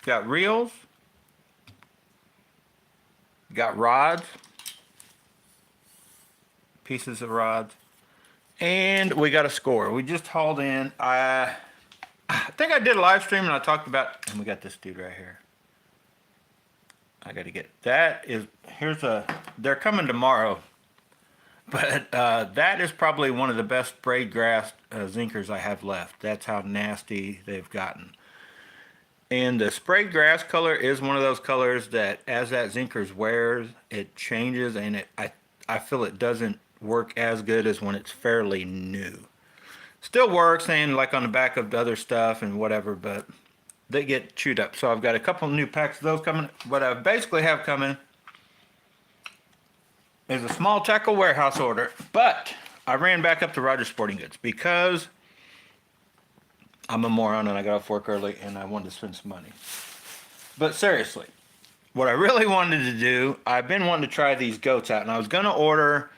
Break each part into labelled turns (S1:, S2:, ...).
S1: got reels, got rods, pieces of rods, and we got a score. We just hauled in. I think I did a live stream and I talked about, and we got this dude right here. I got to get that. They're coming tomorrow, but that is probably one of the best sprayed grass zinkers I have left. That's how nasty they've gotten. And the sprayed grass color is one of those colors that as that zinker wears, it changes, and I feel it doesn't work as good as when it's fairly new. Still works, and like on the back of the other stuff and whatever, but they get chewed up. So I've got a couple new packs of those coming. What I basically have coming is a small tackle warehouse order, but I ran back up to Rogers Sporting Goods because I'm a moron and I got off work early and I wanted to spend some money. But seriously, what I really wanted to do, I've been wanting to try these goats out, and I was going to order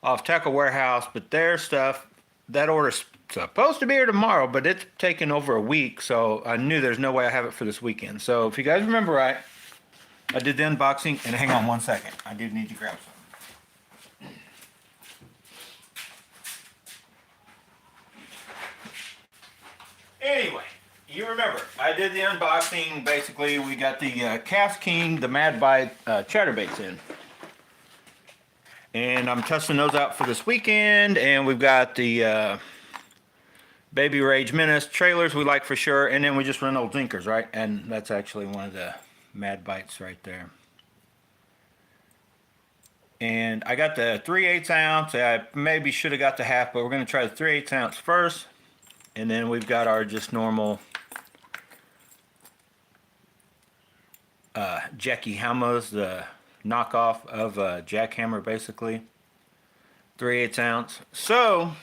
S1: off Tackle Warehouse, but their stuff, that order's supposed to be here tomorrow, but it's taken over a week, so I knew there's no way I have it for this weekend. So if you guys remember right, I did the unboxing, and hang on one second. I do need to grab some. Anyway, you remember, I did the unboxing. Basically, we got the Cast King, the Mad Bite Chatterbaits in. And I'm testing those out for this weekend. And we've got the Baby Rage Menace trailers we like for sure. And then we just run old zinkers, right? And that's actually one of the Mad Bites right there. And I got the 3/8 ounce. I maybe should have got the half, but we're going to try the 3/8 ounce first. And then we've got our just normal Jackie Hammers, the knockoff of Jackhammer, basically. 3/8 ounce. So,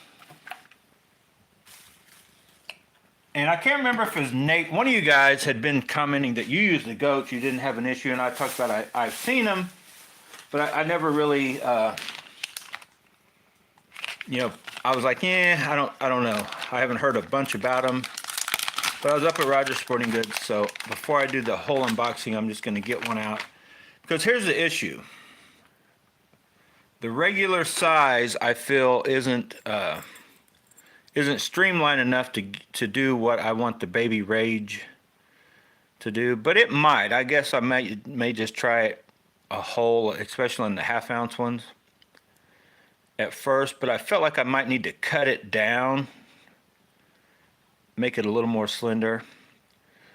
S1: and I can't remember if it was Nate. One of you guys had been commenting that you use the goats, you didn't have an issue, and I talked about I've seen them, but I never really, you know, I was like, yeah, I don't know. I haven't heard a bunch about them. But I was up at Rogers Sporting Goods, so before I do the whole unboxing, I'm just going to get one out. Because here's the issue. The regular size, I feel, isn't streamlined enough to do what I want the Baby Rage to do. But it might. I guess I may just try it a whole, especially in the half-ounce ones at first. But I felt like I might need to cut it down, make it a little more slender.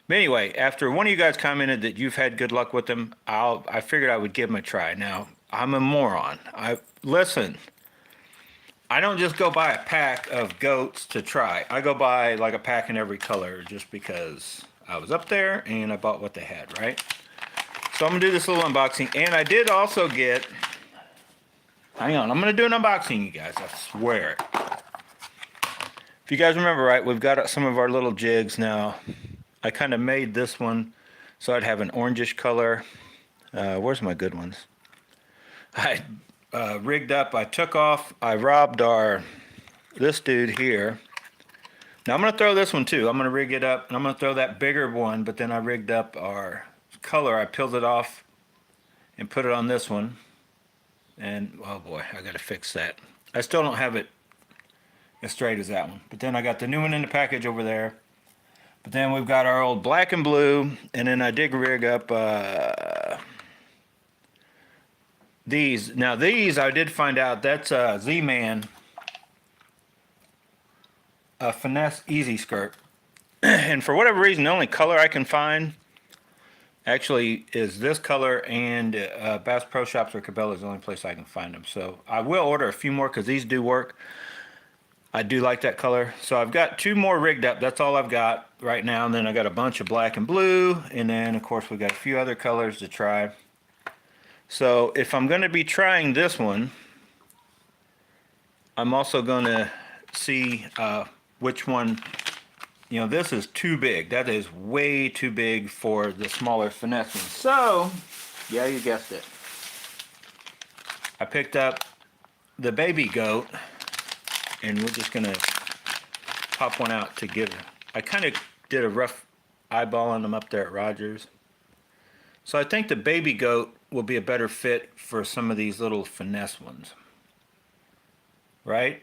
S1: But anyway, after one of you guys commented that you've had good luck with them, I figured I would give them a try. Now, I'm a moron. Listen, I don't just go buy a pack of goats to try. I go buy like a pack in every color just because I was up there and I bought what they had, right? So I'm going to do this little unboxing. And I did also get, hang on, I'm going to do an unboxing, you guys, I swear. If you guys remember right, we've got some of our little jigs now. I kind of made this one so I'd have an orangish color. Where's my good ones? I rigged up, I robbed this dude here. Now I'm going to throw this one too. I'm going to rig it up, and I'm going to throw that bigger one, but then I rigged up our color. I peeled it off and put it on this one. And, oh boy, I got to fix that. I still don't have it as straight as that one. But then I got the new one in the package over there. But then we've got our old black and blue, and then I did rig up these. Now these, I did find out, that's a Z-Man, a Finesse Easy Skirt. And for whatever reason, the only color I can find actually is this color, and Bass Pro Shops or Cabela is the only place I can find them. So I will order a few more because these do work. I do like that color. So I've got 2 more rigged up. That's all I've got right now. And then I got a bunch of black and blue. And then, of course, we've got a few other colors to try. So if I'm going to be trying this one, I'm also going to see which one, you know, this is too big. That is way too big for the smaller finesse one. So, yeah, you guessed it. I picked up the baby goat. And we're just going to pop one out to give. I kind of did a rough eyeball on them up there at Rogers. So I think the baby goat will be a better fit for some of these little finesse ones, right?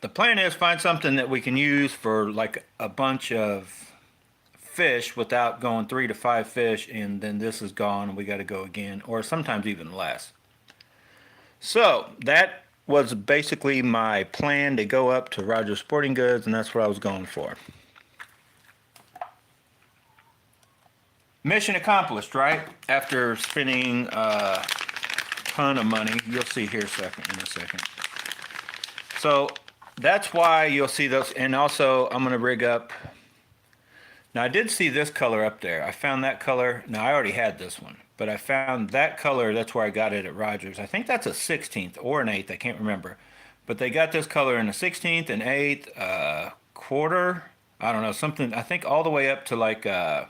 S1: The plan is find something that we can use for like a bunch of fish without going 3 to 5 fish, and then this is gone and we got to go again, or sometimes even less. So that was basically my plan to go up to Rogers Sporting Goods, and that's what I was going for. Mission accomplished, right? After spending a ton of money. You'll see here in a second. So that's why you'll see those. And also I'm going to rig up. Now I did see this color up there. I found that color. Now I already had this one, but I found that color. That's where I got it at Rogers. I think that's a 16th or an 8th. I can't remember. But they got this color in a 16th, an 8th, quarter. I don't know, something. I think all the way up to like a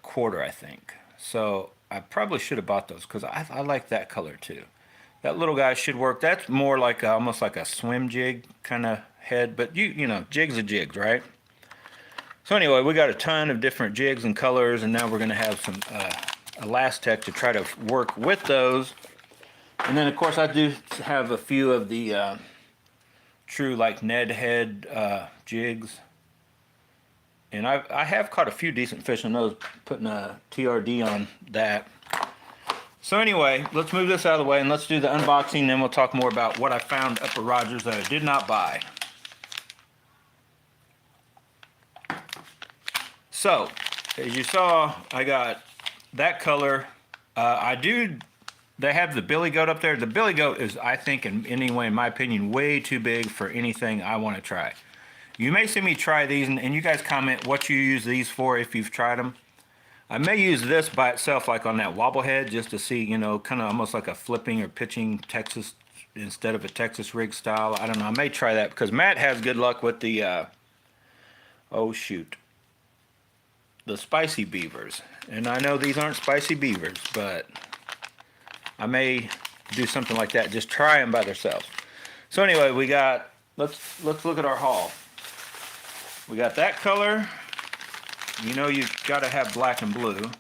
S1: quarter, I think. So I probably should have bought those because I like that color too. That little guy should work. That's more like almost like a swim jig kind of head, but you know, jigs are jigs, right? So anyway, we got a ton of different jigs and colors, and now we're going to have some Elastec to try to work with those. And then of course I do have a few of the true like Ned head jigs. And I have caught a few decent fish on those, putting a TRD on that. So anyway, let's move this out of the way and let's do the unboxing, then we'll talk more about what I found up at Rogers that I did not buy. So, as you saw, I got that color. They have the billy goat up there. The billy goat is, I think, anyway, in my opinion, way too big for anything I want to try. You may see me try these, and you guys comment what you use these for if you've tried them. I may use this by itself, like on that wobblehead, just to see, you know, kind of almost like a flipping or pitching Texas instead of a Texas rig style. I don't know. I may try that because Matt has good luck with the, oh shoot, the spicy beavers. And I know these aren't spicy beavers, but I may do something like that. Just try them by themselves. So anyway, we got, let's look at our haul. We got that color. You know you've got to have black and blue,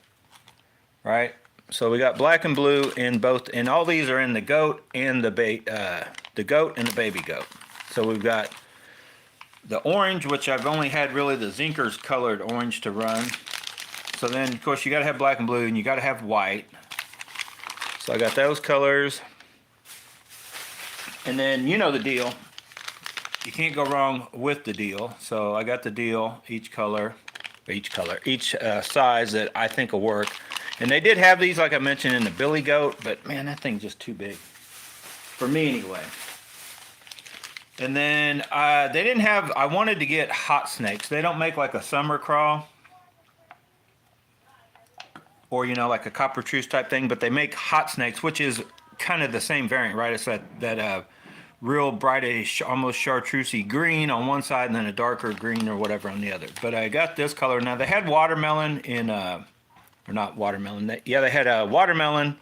S1: right? So we got black and blue in both, and all these are in the goat and the goat and the baby goat. So we've got the orange, which I've only had really the Zinker's colored orange to run. So then, of course, you got to have black and blue, and you got to have white. So I got those colors. And then you know the deal. You can't go wrong with the deal. So I got the deal, each size that I think will work. And they did have these, like I mentioned, in the billy goat, but man, that thing's just too big. For me anyway. And then they didn't have, I wanted to get hot snakes. They don't make like a summer crawl. Or, you know, like a coppertruce type thing, but they make hot snakes, which is kind of the same variant, right? It's that real brightish, almost chartreusey green on one side and then a darker green or whatever on the other. But I got this color. Now they had watermelon in, or not watermelon. Yeah, they had a watermelon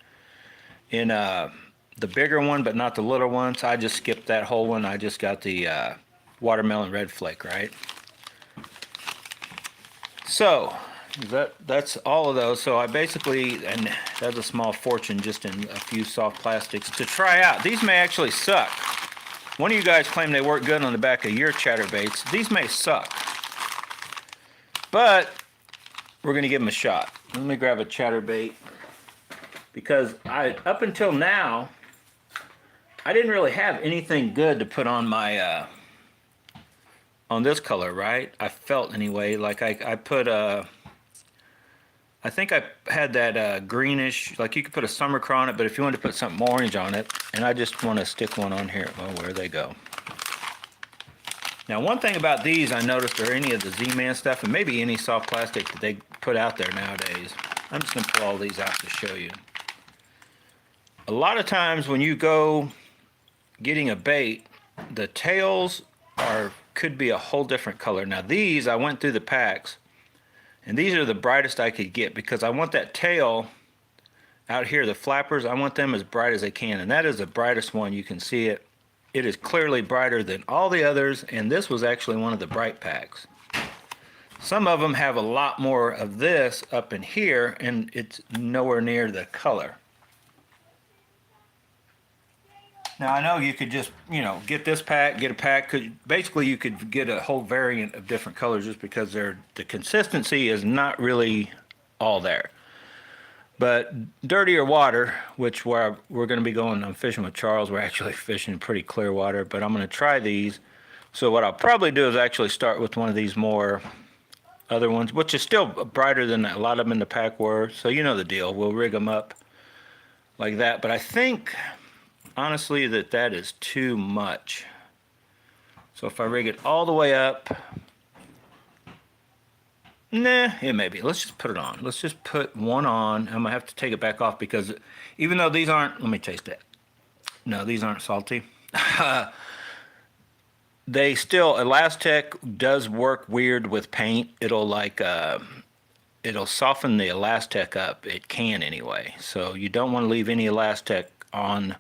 S1: in the bigger one, but not the little one. So I just skipped that whole one. I just got the watermelon red flake, right? So that's all of those. So I basically, and that's a small fortune just in a few soft plastics to try out. These may actually suck. One of you guys claimed they work good on the back of your chatterbaits. These may suck, but we're going to give them a shot. Let me grab a chatterbait because up until now, I didn't really have anything good to put on my, on this color, right? I felt anyway, like I put I think I had that greenish, like you could put a summer craw on it, but if you wanted to put something orange on it, and I just want to stick one on here. Oh, where they go. Now, one thing about these I noticed, or any of the Z-Man stuff, and maybe any soft plastic that they put out there nowadays, I'm just going to pull all these out to show you. A lot of times when you go getting a bait, the tails could be a whole different color. Now these, I went through the packs, and these are the brightest I could get because I want that tail out here, the flappers, I want them as bright as they can. And that is the brightest one. You can see it. It is clearly brighter than all the others, and this was actually one of the bright packs. Some of them have a lot more of this up in here, and it's nowhere near the color. Now I know you could just, you know, get this pack, get a pack. Basically, you could get a whole variant of different colors just because the consistency is not really all there. But dirtier water, which we're going to be going, I'm fishing with Charles. We're actually fishing pretty clear water, but I'm going to try these. So what I'll probably do is actually start with one of these more other ones, which is still brighter than a lot of them in the pack were. So you know the deal. We'll rig them up like that. But I think, honestly, that is too much. So if I rig it all the way up, nah, it may be. Let's just put it on. Let's just put one on. I'm going to have to take it back off because even though these aren't, let me taste it. No, these aren't salty. They still, Elastec does work weird with paint. It'll like, it'll soften the Elastec up. It can anyway. So you don't want to leave any Elastec on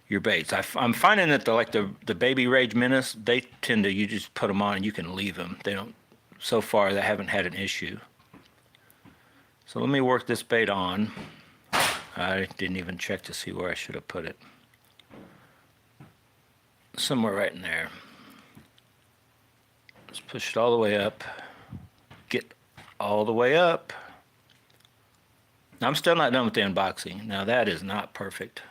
S1: your baits. I'm finding that the Baby Rage Menace, they tend to, you just put them on and you can leave them. They don't, so far they haven't had an issue. So let me work this bait on. I didn't even check to see where I should have put it. Somewhere right in there. Let's push it all the way up. Get all the way up. Now, I'm still not done with the unboxing. Now that is not perfect.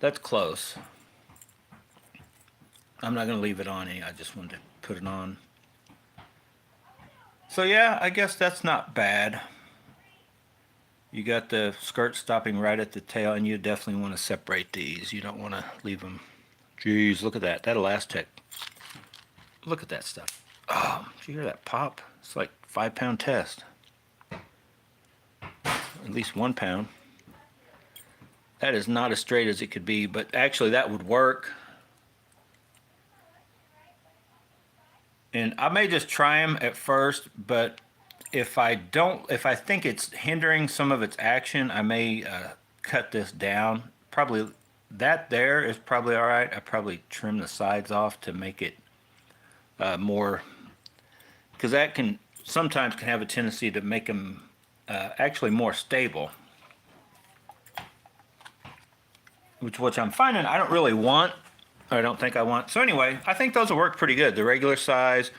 S1: That's close. I'm not going to leave it on. I just wanted to put it on. So yeah, I guess that's not bad. You got the skirt stopping right at the tail, and you definitely want to separate these. You don't want to leave them. Jeez, look at that. That Elastec. Look at that stuff. Oh, did you hear that pop? It's like 5-pound test. At least 1 pound. That is not as straight as it could be, but actually that would work. And I may just try them at first, but if I think it's hindering some of its action, I may cut this down. Probably that there is probably all right. I probably trim the sides off to make it more, because that can sometimes have a tendency to make them actually more stable. Which I'm finding I don't really want. I don't think I want. So anyway, I think those will work pretty good. The regular size,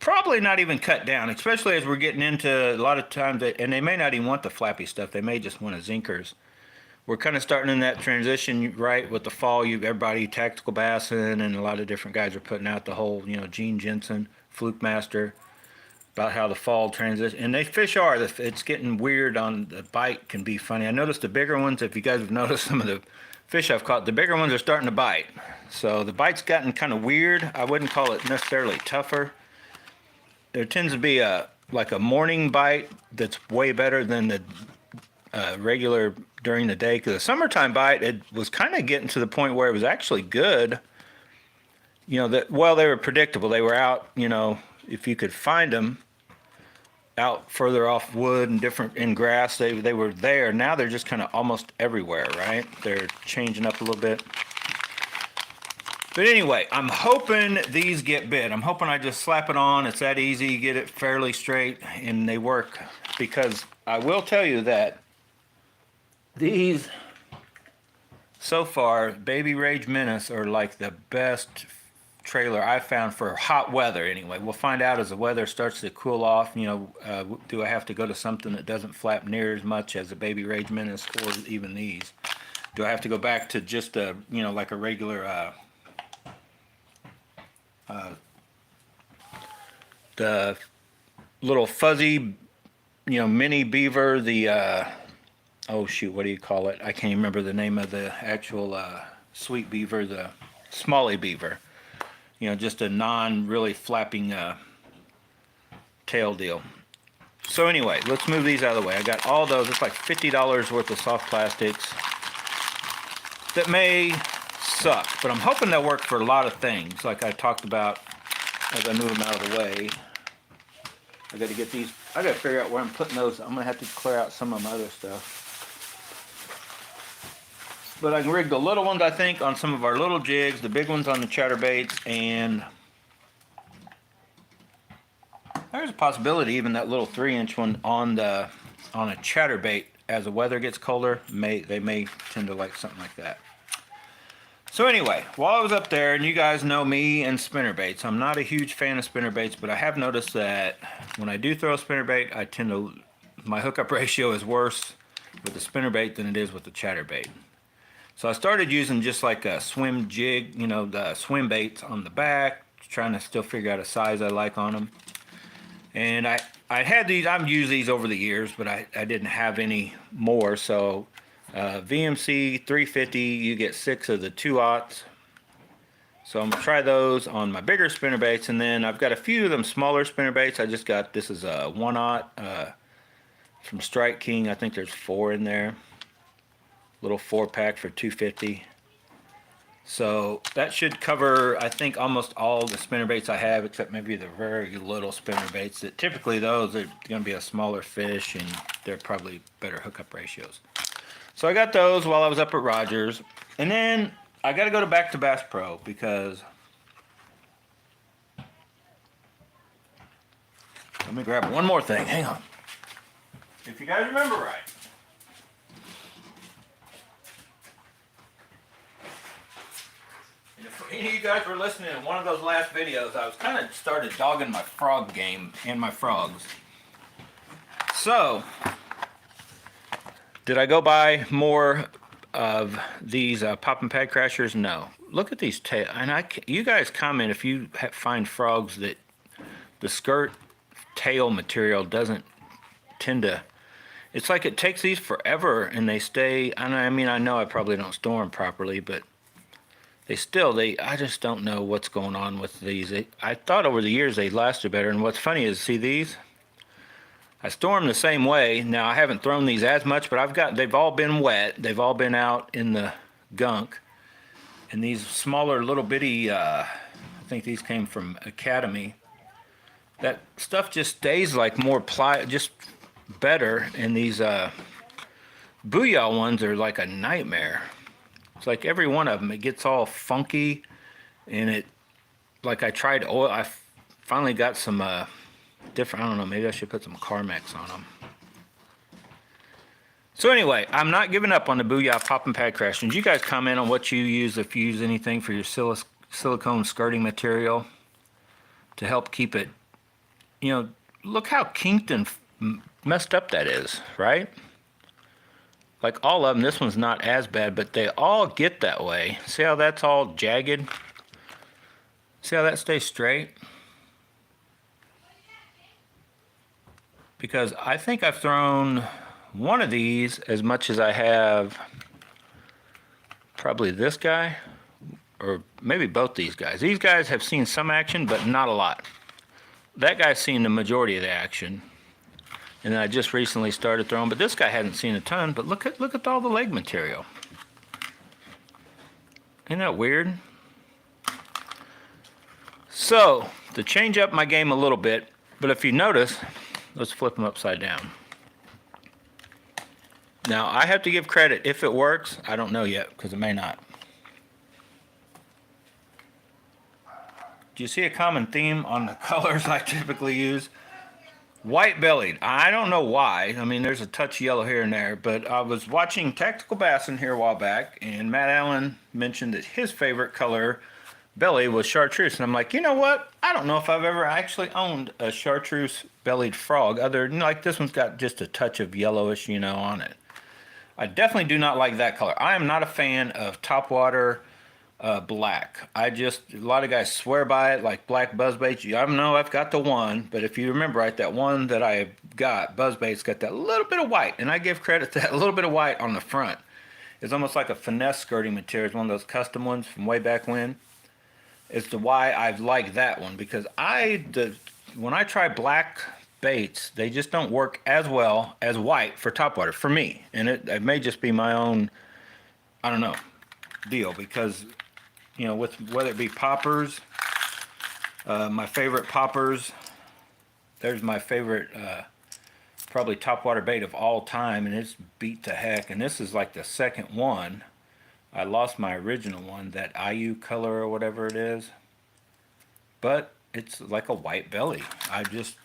S1: probably not even cut down, especially as we're getting into a lot of times, and they may not even want the flappy stuff. They may just want a zinkers. We're kind of starting in that transition, right, with the fall. Everybody, Tactical Bassin, and a lot of different guys are putting out the whole, you know, Gene Jensen, Fluke Master, about how the fall transition. And they fish are. It's getting weird on the bite, can be funny. I noticed the bigger ones, if you guys have noticed some of the fish I've caught, the bigger ones are starting to bite. So the bite's gotten kind of weird. I wouldn't call it necessarily tougher. There tends to be like a morning bite that's way better than the regular during the day. Because the summertime bite, it was kind of getting to the point where it was actually good. You know, well, they were predictable. They were out, you know, if you could find them out further off wood and different in grass, they were there. Now they're just kind of almost everywhere, right? They're changing up a little bit. But anyway, I'm hoping these get bit. I'm hoping I just slap it on. It's that easy, get it fairly straight, and they work. Because I will tell you that these, so far, Baby Rage Menace are like the best trailer I found for hot weather anyway. We'll find out as the weather starts to cool off, you know, do I have to go to something that doesn't flap near as much as a Baby Rage Menace or even these? Do I have to go back to just a, you know, like a regular, the little fuzzy, you know, mini beaver, the, oh shoot, what do you call it? I can't even remember the name of the actual sweet beaver, the smallie beaver. You know, just a non-really flapping tail deal. So anyway, let's move these out of the way. I got all those. It's like $50 worth of soft plastics that may suck, but I'm hoping they'll work for a lot of things, like I talked about as I move them out of the way. I got to get these. I got to figure out where I'm putting those. I'm gonna have to clear out some of my other stuff. But I can rig the little ones, I think, on some of our little jigs, the big ones on the chatterbaits, and There's a possibility even that little 3-inch one on a chatterbait, as the weather gets colder, they may tend to like something like that. So anyway, while I was up there, and you guys know me and spinnerbaits, I'm not a huge fan of spinnerbaits, but I have noticed that when I do throw a spinnerbait, my hookup ratio is worse with the spinnerbait than it is with the chatterbait. So I started using just like a swim jig, you know, the swim baits on the back, trying to still figure out a size I like on them. And I had these, I've used these over the years, but I didn't have any more. So VMC 350, you get 6 of the 2/0s. So I'm gonna try those on my bigger spinnerbaits, and then I've got a few of them smaller spinnerbaits. I just got, this is a 1/0 from Strike King. I think there's 4 in there. Little 4-pack for $2.50. So that should cover, I think, almost all the spinnerbaits I have, except maybe the very little spinnerbaits. That typically those are going to be a smaller fish, and they're probably better hookup ratios. So I got those while I was up at Rogers, and then I got to go back to Bass Pro because let me grab one more thing. Hang on. If you guys remember right. If any of you guys were listening to one of those last videos, I was kind of started dogging my frog game and my frogs. So, did I go buy more of these pop and pad crashers? No. Look at these tail, and you guys comment if you find frogs that the skirt tail material doesn't tend to. It's like it takes these forever, and they stay. I mean, I know I probably don't store them properly, but I just don't know what's going on with these. I thought over the years they lasted better, and what's funny is, see these? I store them the same way. Now, I haven't thrown these as much, but they've all been wet. They've all been out in the gunk. And these smaller little bitty, I think these came from Academy. That stuff just stays like more just better, and these Booyah ones are like a nightmare. It's like every one of them, it gets all funky, and like I tried oil, I finally got some different, I don't know, maybe I should put some Carmex on them. So anyway, I'm not giving up on the Booyah Pop and Pad Crashers. You guys comment on what you use, if you use anything for your silicone skirting material to help keep it, you know, look how kinked and messed up that is, right? Like all of them, this one's not as bad, but they all get that way. See how that's all jagged? See how that stays straight? Because I think I've thrown one of these as much as I have probably this guy, or maybe both these guys. These guys have seen some action, but not a lot. That guy's seen the majority of the action. And then I just recently started throwing, but this guy hadn't seen a ton. But look at all the leg material. Isn't that weird? So, to change up my game a little bit, but if you notice, let's flip them upside down. Now, I have to give credit. If it works, I don't know yet, because it may not. Do you see a common theme on the colors I typically use? White-bellied. I don't know why. I mean, there's a touch of yellow here and there, but I was watching Tactical Bassin' here a while back, and Matt Allen mentioned that his favorite color belly was chartreuse, and I'm like, you know what? I don't know if I've ever actually owned a chartreuse-bellied frog, other than, like, this one's got just a touch of yellowish, you know, on it. I definitely do not like that color. I am not a fan of topwater black. A lot of guys swear by it, like black buzzbaits. I don't know, I've got the one, but if you remember right, that one that I got, buzzbait's got that little bit of white, and I give credit to that little bit of white on the front. It's almost like a finesse skirting material. It's one of those custom ones from way back when. It's why I like that one, because when I try black baits, they just don't work as well as white for topwater, for me. And it may just be my own, I don't know, deal, because you know, whether it be poppers, my favorite poppers, there's my favorite probably topwater bait of all time, and it's beat to heck, and this is like the second one. I lost my original one, that IU color or whatever it is, but it's like a white belly. I just,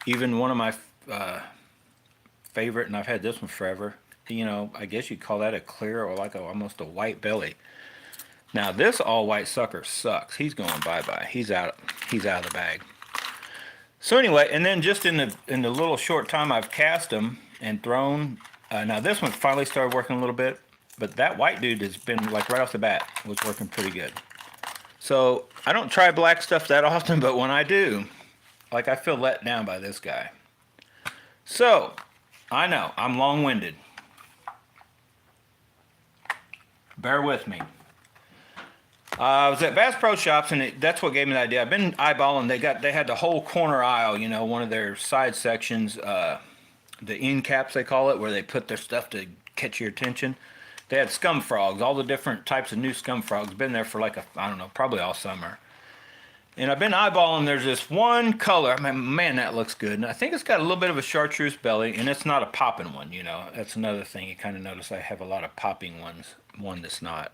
S1: even one of my favorite, and I've had this one forever, you know, I guess you'd call that a clear or like almost a white belly. Now this all white sucker sucks. He's going bye-bye. He's out of the bag. So anyway, and then just in the little short time I've cast them and thrown, now this one finally started working a little bit, but that white dude has been, like, right off the bat was working pretty good. So I don't try black stuff that often, but when I do, like, I feel let down by this guy. So I know I'm long-winded. Bear with me. I was at Bass Pro Shops, and that's what gave me the idea. I've been eyeballing. They had the whole corner aisle, you know, one of their side sections, the end caps they call it, where they put their stuff to catch your attention. They had scum frogs, all the different types of new scum frogs. Been there for like I don't know, probably all summer. And I've been eyeballing. There's this one color. I mean, man, that looks good. And I think it's got a little bit of a chartreuse belly, and it's not a popping one. You know, that's another thing you kind of notice. I have a lot of popping ones. One that's not.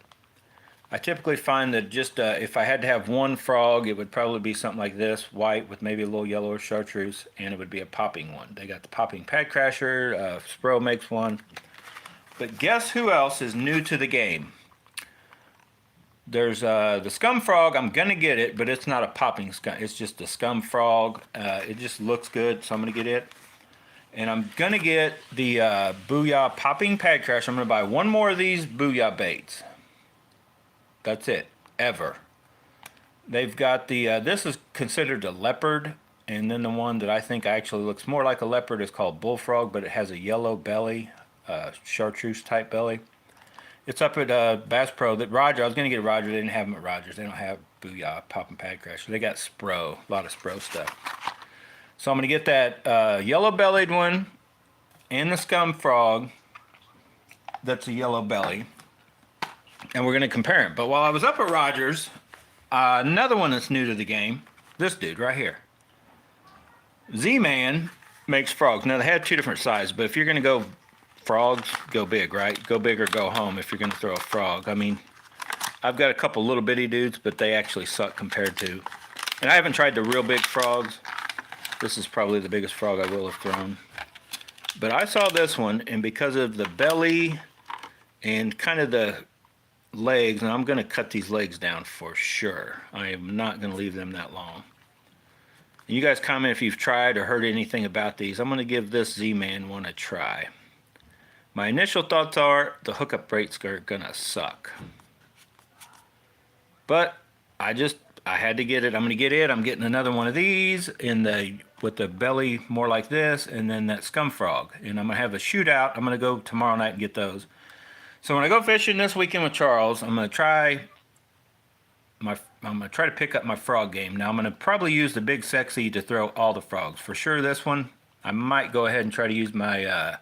S1: I typically find that just if I had to have one frog, it would probably be something like this, white with maybe a little yellow or chartreuse, and it would be a popping one. They got the popping pad crasher, Spro makes one. But guess who else is new to the game? There's the scum frog. I'm going to get it, but it's not a popping scum. It's just a scum frog. It just looks good, so I'm going to get it. And I'm going to get the Booyah popping pad crasher. I'm going to buy one more of these Booyah baits. That's it, ever. They've got the, this is considered a leopard, and then the one that I think actually looks more like a leopard is called bullfrog, but it has a yellow belly, chartreuse type belly. It's up at Bass Pro. That Roger, I was going to get Roger, they didn't have them at Rogers. They don't have Booyah Pop and Pad Crasher. They got Spro, a lot of Spro stuff. So I'm going to get that yellow bellied one and the scum frog that's a yellow belly. And we're going to compare them. But while I was up at Rogers, another one that's new to the game, this dude right here. Z-Man makes frogs. Now, they have two different sizes, but if you're going to go frogs, go big, right? Go big or go home if you're going to throw a frog. I mean, I've got a couple little bitty dudes, but they actually suck compared to... And I haven't tried the real big frogs. This is probably the biggest frog I will have thrown. But I saw this one, and because of the belly and kind of the legs, and I'm going to cut these legs down for sure. I am not going to leave them that long. And you guys comment if you've tried or heard anything about these. I'm going to give this Z-Man one a try. My initial thoughts are the hookup rates are going to suck. But I had to get it. I'm going to get it. I'm getting another one of these with the belly more like this, and then that scum frog. And I'm going to have a shootout. I'm going to go tomorrow night and get those. So when I go fishing this weekend with Charles, I'm gonna try to pick up my frog game. Now I'm gonna probably use the big sexy to throw all the frogs. For sure this one, I might go ahead and try to use my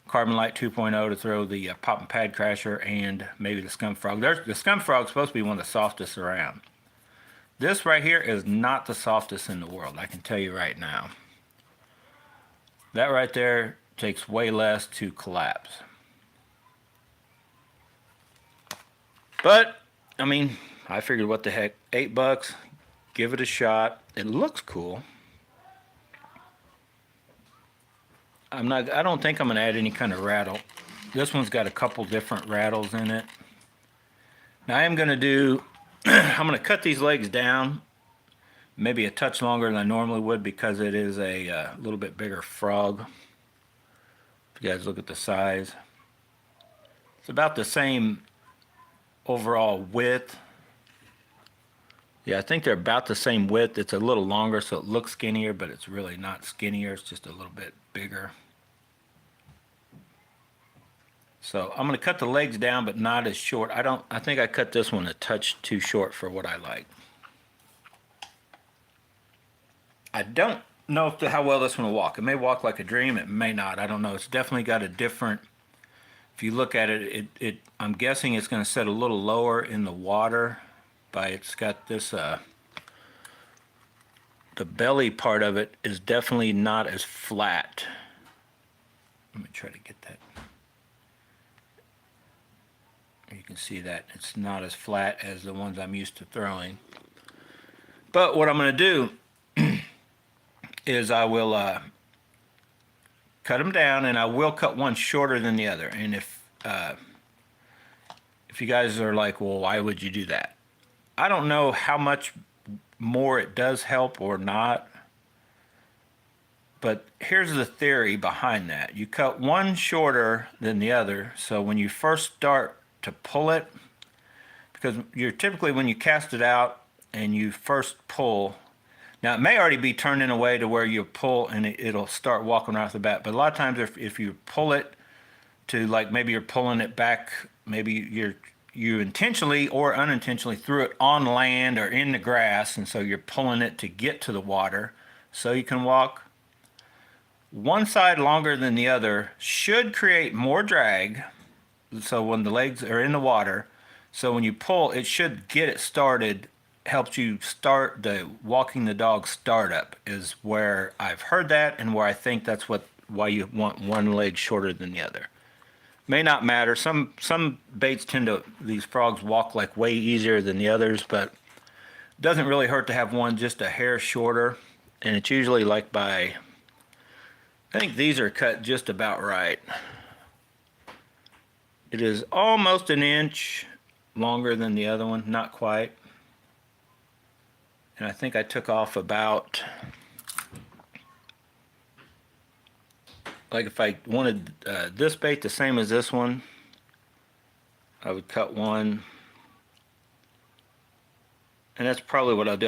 S1: Carbon Light 2.0 to throw the Pop and Pad Crasher and maybe the Scum Frog. The Scum Frog is supposed to be one of the softest around. This right here is not the softest in the world, I can tell you right now. That right there takes way less to collapse. But, I mean, I figured what the heck, $8, give it a shot. It looks cool. I don't think I'm going to add any kind of rattle. This one's got a couple different rattles in it. Now I am going to do, I'm going to cut these legs down, maybe a touch longer than I normally would because it is a little bit bigger frog. If you guys look at the size. It's about the same overall width. Yeah, I think they're about the same width. It's a little longer, so it looks skinnier, but it's really not skinnier. It's just a little bit bigger. So I'm going to cut the legs down, but not as short. I think I cut this one a touch too short for what I like. I don't know how well this one will walk. It may walk like a dream. It may not. I don't know. It's definitely got a different... If you look at it, I'm guessing it's going to set a little lower in the water. It's got this, the belly part of it is definitely not as flat. Let me try to get that. You can see that it's not as flat as the ones I'm used to throwing. But what I'm going to do is I will cut them down, and I will cut one shorter than the other. And if you guys are like, well, why would you do that? I don't know how much more it does help or not. But here's the theory behind that. You cut one shorter than the other, so when you first start to pull it, because you're typically, when you cast it out and you first pull, now it may already be turned in a way to where you pull and it'll start walking right off the bat. But a lot of times if you pull it to, like, maybe you're pulling it back, maybe you intentionally or unintentionally threw it on land or in the grass, and so you're pulling it to get to the water so you can walk. One side longer than the other should create more drag, so when the legs are in the water, so when you pull, it should get it started, helps you start the walking the dog startup, is where I've heard that, and where I think that's why you want one leg shorter than the other. May not matter. Some baits these frogs walk like way easier than the others, but it doesn't really hurt to have one just a hair shorter, and it's usually like by, I think these are cut just about right. It is almost an inch longer than the other one, not quite. And I think I took off about, like if I wanted this bait the same as this one, I would cut one. And that's probably what I'll do.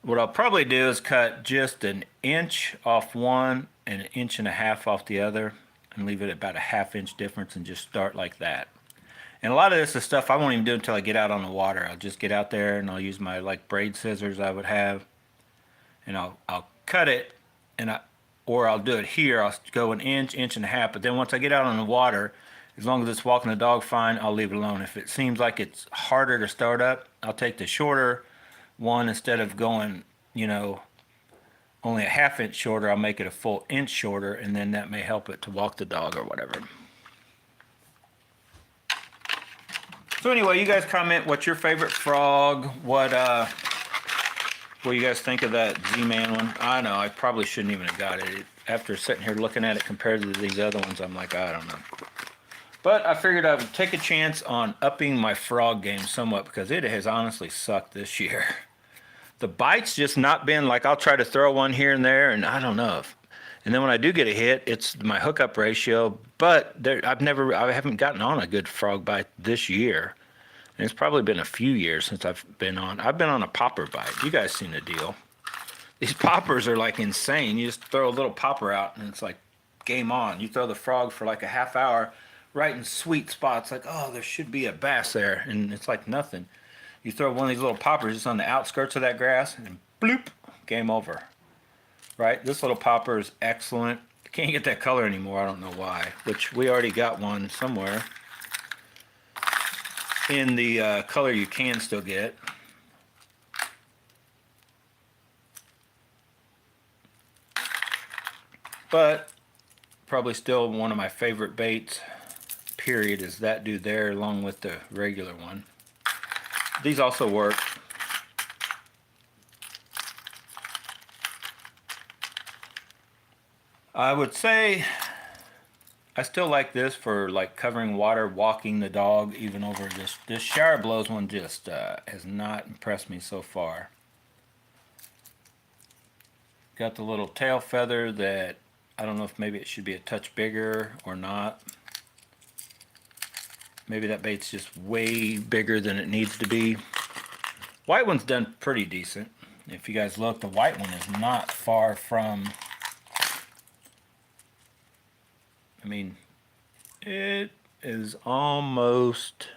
S1: What I'll probably do is cut just an inch off one and 1.5 inches off the other, and leave it about a 1/2 inch difference, and just start like that. And a lot of this is stuff I won't even do until I get out on the water. I'll just get out there and I'll use my like braid scissors I would have, and I'll cut it, or I'll do it here. I'll go 1 inch, 1.5 inches, but then once I get out on the water, as long as it's walking the dog fine, I'll leave it alone. If it seems like it's harder to start up, I'll take the shorter one. Instead of going, only a 1/2 inch shorter, I'll make it a full inch shorter, and then that may help it to walk the dog or whatever. So anyway, you guys comment what's your favorite frog, what you guys think of that Z-Man one. I know, I probably shouldn't even have got it. After sitting here looking at it compared to these other ones, I'm like, I don't know. But I figured I would take a chance on upping my frog game somewhat, because it has honestly sucked this year. The bite's just not been, like, I'll try to throw one here and there, and I don't know. And then when I do get a hit, it's my hookup ratio. But I haven't gotten on a good frog bite this year. And it's probably been a few years since I've been on a popper bite. You guys seen the deal. These poppers are like insane. You just throw a little popper out and it's like game on. You throw the frog for like a half hour right in sweet spots, like, oh, there should be a bass there, and it's like nothing. You throw one of these little poppers just on the outskirts of that grass and bloop, game over. Right? This little popper is excellent. Can't get that color anymore. I don't know why, which we already got one somewhere in the color you can still get. But probably still one of my favorite baits, period, is that dude there, along with the regular one. These also work. I would say I still like this for like covering water, walking the dog, even over this. This shower blows one just has not impressed me so far. Got the little tail feather that I don't know if maybe it should be a touch bigger or not. Maybe that bait's just way bigger than it needs to be. White one's done pretty decent. If you guys look, the white one is not far from, I mean, it is almost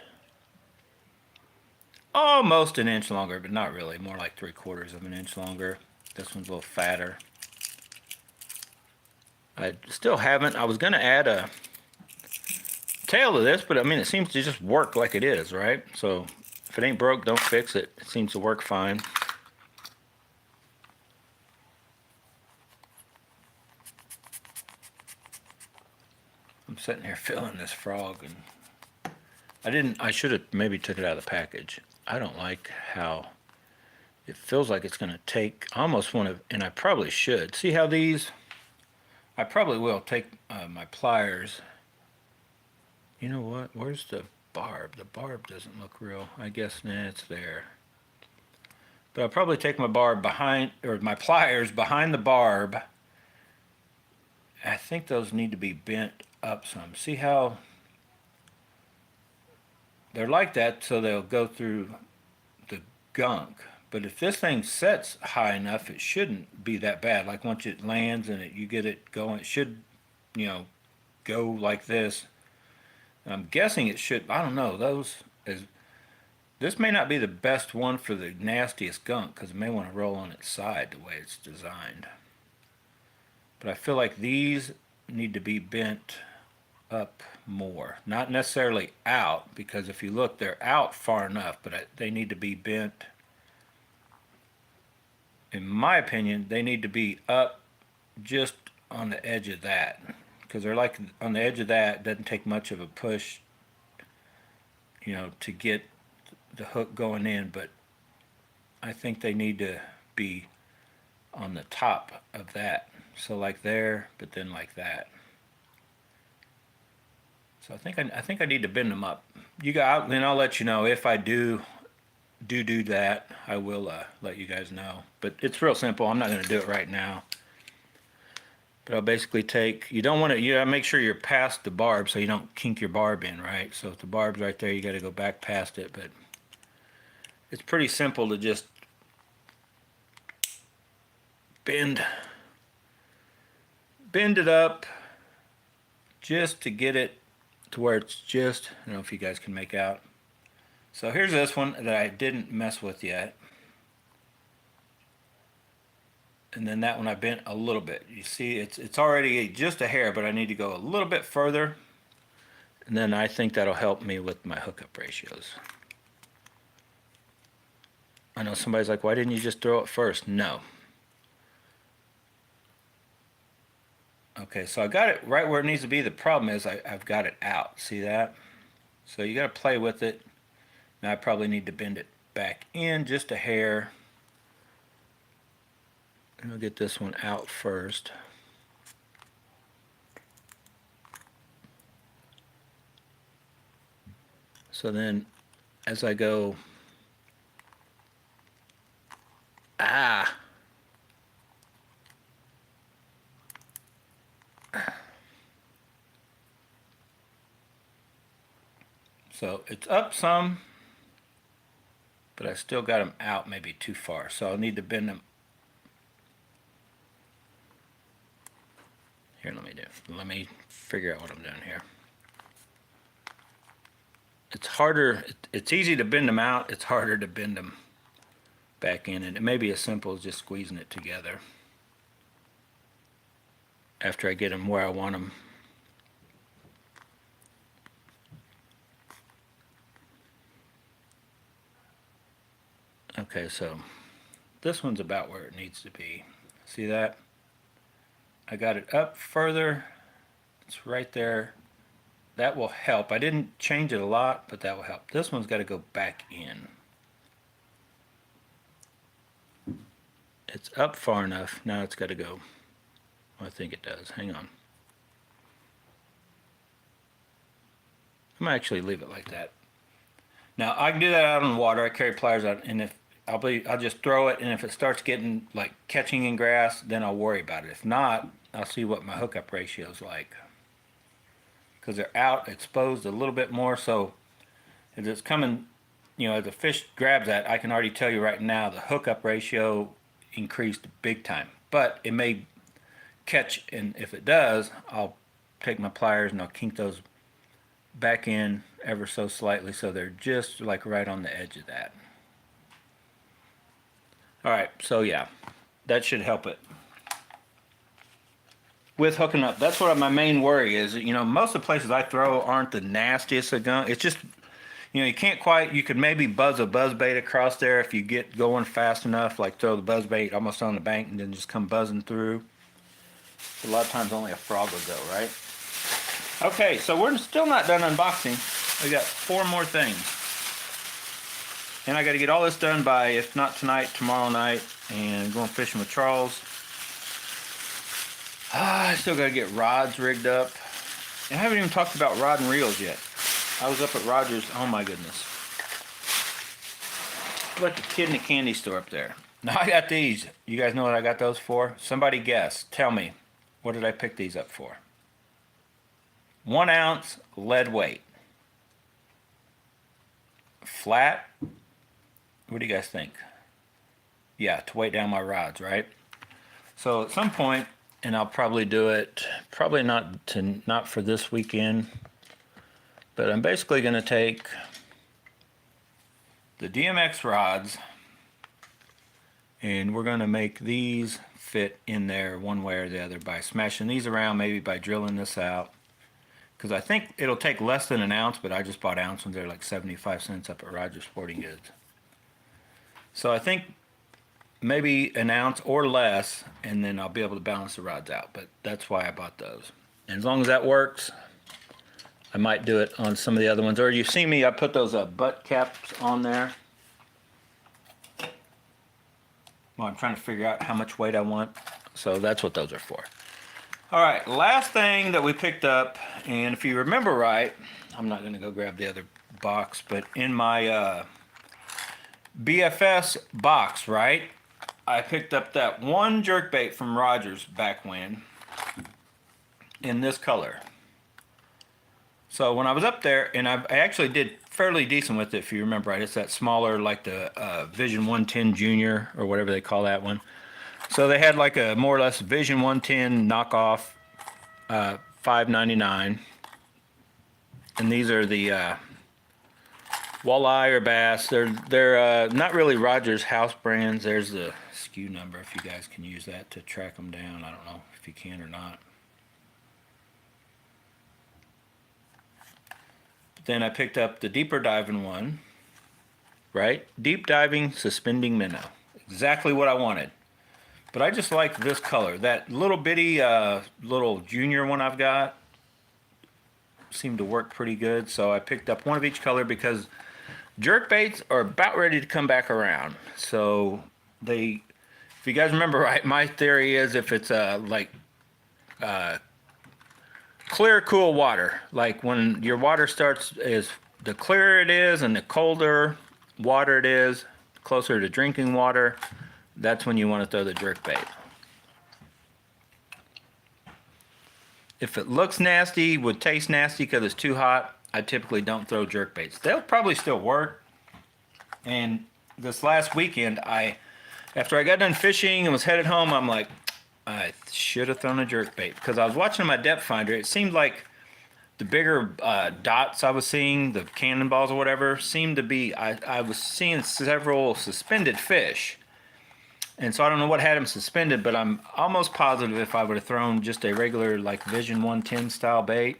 S1: an inch longer, but not really. More like 3/4 of an inch longer. This one's a little fatter. I still haven't. I was going to add a tail to this, but I mean, it seems to just work like it is, right? So if it ain't broke, don't fix it. It seems to work fine. I'm sitting here feeling this frog, and I should have maybe took it out of the package. I don't like how it feels like it's going to take, I almost want to, and I probably should. See how these, I probably will take my pliers. You know what? Where's the barb? The barb doesn't look real. I guess, nah, it's there. But I'll probably take my barb behind, or my pliers behind the barb. I think those need to be bent up some. See how they're like that, so they'll go through the gunk. But if this thing sets high enough, it shouldn't be that bad. Like once it lands and you get it going, it should, you know, go like this. I'm guessing it should, I don't know, this may not be the best one for the nastiest gunk, because it may want to roll on its side the way it's designed. But I feel like these need to be bent up more. Not necessarily out, because if you look, they're out far enough, but they need to be bent. In my opinion, they need to be up just on the edge of that. Because they're like on the edge of that, it doesn't take much of a push, you know, to get the hook going in, but I think they need to be on the top of that. So like there, but then like that. So I think I need to bend them up. Then I'll let you know if I do that. I will let you guys know. But it's real simple. I'm not going to do it right now. But I'll basically take, you don't want to, you gotta make sure you're past the barb so you don't kink your barb in, right? So if the barb's right there, you got to go back past it. But it's pretty simple to just bend it up just to get it to where it's just, I don't know if you guys can make out. So here's this one that I didn't mess with yet. And then that one I bent a little bit. You see, it's already just a hair, but I need to go a little bit further. And then I think that'll help me with my hookup ratios. I know somebody's like, why didn't you just throw it first? No. Okay, so I got it right where it needs to be. The problem is I've got it out. See that? So you got to play with it. Now I probably need to bend it back in just a hair. And I'll get this one out first. So then as I go, so it's up some, but I still got them out maybe too far. So I'll need to bend them. Here, let me figure out what I'm doing here. It's harder, it's easy to bend them out, it's harder to bend them back in, and it may be as simple as just squeezing it together after I get them where I want them. Okay, so this one's about where it needs to be. See that? I got it up further. It's right there. That will help. I didn't change it a lot, but that will help. This one's got to go back in. It's up far enough. Now it's got to go. Well, I think it does. Hang on. I'm gonna actually leave it like that. Now I can do that out on the water. I carry pliers out, and if I'll just throw it, and if it starts getting like catching in grass, then I'll worry about it. If not, I'll see what my hookup ratio is like, because they're out exposed a little bit more. So if it's coming, you know, as the fish grabs that, I can already tell you right now the hookup ratio increased big time. But it may catch, and if it does, I'll take my pliers and I'll kink those back in ever so slightly so they're just like right on the edge of that. Alright, so yeah, that should help it with hooking up. That's what my main worry is. You know, most of the places I throw aren't the nastiest of gunk. It's just, you know, you can't quite, you could maybe buzz a buzzbait across there if you get going fast enough, like throw the buzzbait almost on the bank and then just come buzzing through. A lot of times only a frog will go, right? Okay, so we're still not done unboxing. We got 4 more things. And I got to get all this done by, if not tonight, tomorrow night. And going fishing with Charles. I still got to get rods rigged up. And I haven't even talked about rod and reels yet. I was up at Rogers. Oh my goodness. Like the kid in the candy store up there. Now I got these. You guys know what I got those for? Somebody guess. Tell me. What did I pick these up for? 1 ounce lead weight. Flat. What do you guys think? Yeah, to weight down my rods, right? So at some point, and I'll probably do it, probably not for this weekend, but I'm basically going to take the DMX rods and we're going to make these fit in there one way or the other by smashing these around, maybe by drilling this out. Because I think it'll take less than an ounce, but I just bought ounce ones. They're like 75 cents up at Rogers Sporting Goods. So I think maybe an ounce or less, and then I'll be able to balance the rods out. But that's why I bought those. And as long as that works, I might do it on some of the other ones. Or you see me, I put those butt caps on there. Well, I'm trying to figure out how much weight I want. So that's what those are for. All right, last thing that we picked up, and if you remember right, I'm not going to go grab the other box, but in my BFS box, right, I picked up that one jerkbait from Rogers back when in this color. So when I was up there, and I actually did fairly decent with it, if you remember right, it's that smaller, like the Vision 110 Junior, or whatever they call that one. So they had like a more or less Vision 110 knockoff, $5.99, and these are the walleye or bass. They're not really Rogers house brands. There's the SKU number if you guys can use that to track them down. I don't know if you can or not. But then I picked up the deeper diving one, right? Deep diving suspending minnow. Exactly what I wanted. But I just like this color. That little bitty little junior one I've got seemed to work pretty good. So I picked up one of each color because jerkbaits are about ready to come back around. So if you guys remember right, my theory is if it's clear, cool water. Like when your water the clearer it is and the colder water it is, closer to drinking water, that's when you want to throw the jerkbait. If it looks nasty, would taste nasty because it's too hot, I typically don't throw jerkbaits. They'll probably still work. And this last weekend, after I got done fishing and was headed home, I'm like, I should have thrown a jerkbait. Because I was watching my depth finder, it seemed like the bigger dots I was seeing, the cannonballs or whatever, seemed to be, I was seeing several suspended fish. And so I don't know what had them suspended, but I'm almost positive if I would have thrown just a regular like Vision 110 style bait,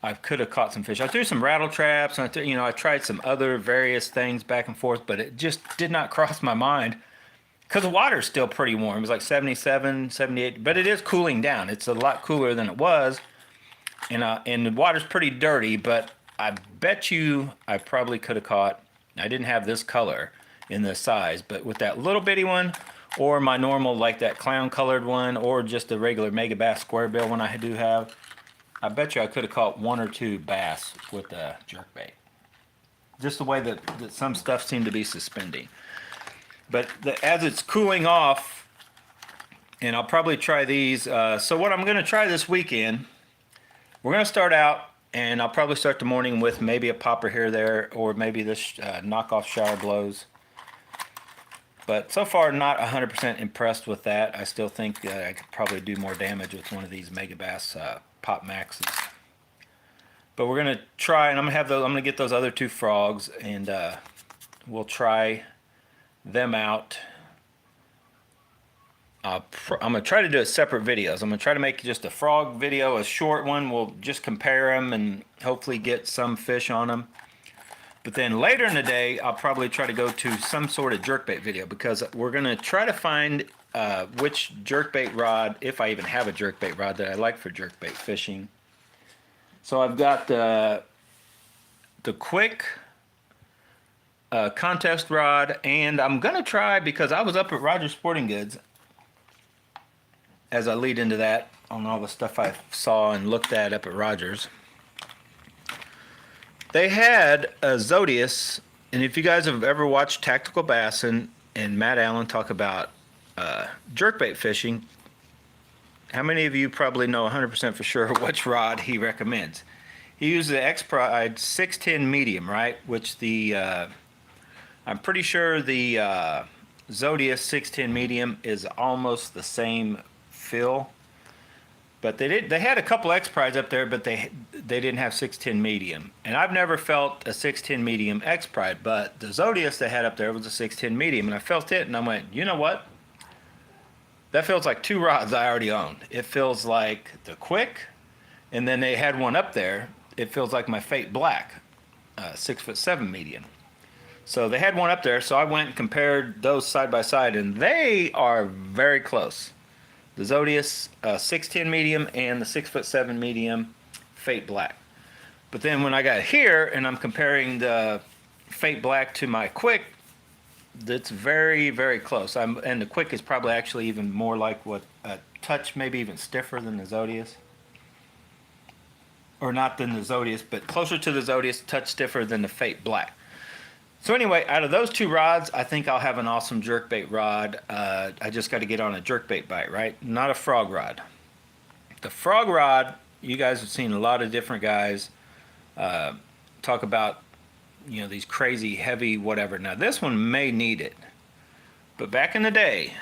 S1: I could have caught some fish. I threw some rattle traps, and I tried some other various things back and forth, but it just did not cross my mind because the water's still pretty warm. It was like 77, 78, but it is cooling down. It's a lot cooler than it was, and the water's pretty dirty, but I bet you I probably could have caught, I didn't have this color in the size, but with that little bitty one, or my normal like that clown colored one, or just a regular mega bass square bill one I do have, I bet you I could have caught 1 or 2 bass with the jerkbait. Just the way that some stuff seemed to be suspending. But as it's cooling off, and I'll probably try these. So what I'm going to try this weekend, we're going to start out, and I'll probably start the morning with maybe a popper here or there, or maybe this knockoff shower blows. But so far, not 100% impressed with that. I still think I could probably do more damage with one of these Mega Bass Pop Maxes. But we're gonna try, and I'm gonna get those other 2 frogs, and we'll try them out. I'm gonna try to do separate videos. I'm gonna try to make just a frog video, a short one. We'll just compare them and hopefully get some fish on them. But then later in the day, I'll probably try to go to some sort of jerkbait video, because we're going to try to find which jerkbait rod, if I even have a jerkbait rod that I like for jerkbait fishing, So I've got the quick contest rod, and I'm gonna try, because I was up at Rogers Sporting Goods, as I lead into that on all the stuff I saw and looked at up at Rogers. They had a Zodius, and if you guys have ever watched Tactical Bass and Matt Allen talk about jerkbait fishing, how many of you probably know 100% for sure which rod he recommends? He uses the X-Pride 610 medium, right? Which I'm pretty sure the Zodius 610 medium is almost the same fill. But they had a couple X-Prides up there, but they didn't have 610 medium. And I've never felt a 610 medium X-Pride, but the Zodius they had up there was a 610 medium, and I felt it, and I went, you know what? That feels like two rods I already own. It feels like the Quick, and then they had one up there. It feels like my Fate Black, 6'7" medium. So they had one up there, so I went and compared those side by side, and they are very close. The Zodius 610 medium and the 6'7" medium Fate Black. But then when I got here and I'm comparing the Fate Black to my Quick, it's very, very close. And the Quick is probably actually even more like what a touch, maybe even stiffer than the Zodius. Or not than the Zodius, but closer to the Zodius, touch stiffer than the Fate Black. So anyway, out of those two rods, I think I'll have an awesome jerkbait rod. I just got to get on a jerkbait bite, right? Not a frog rod. The frog rod, you guys have seen a lot of different guys talk about, you know, these crazy heavy whatever. Now this one may need it, but back in the day,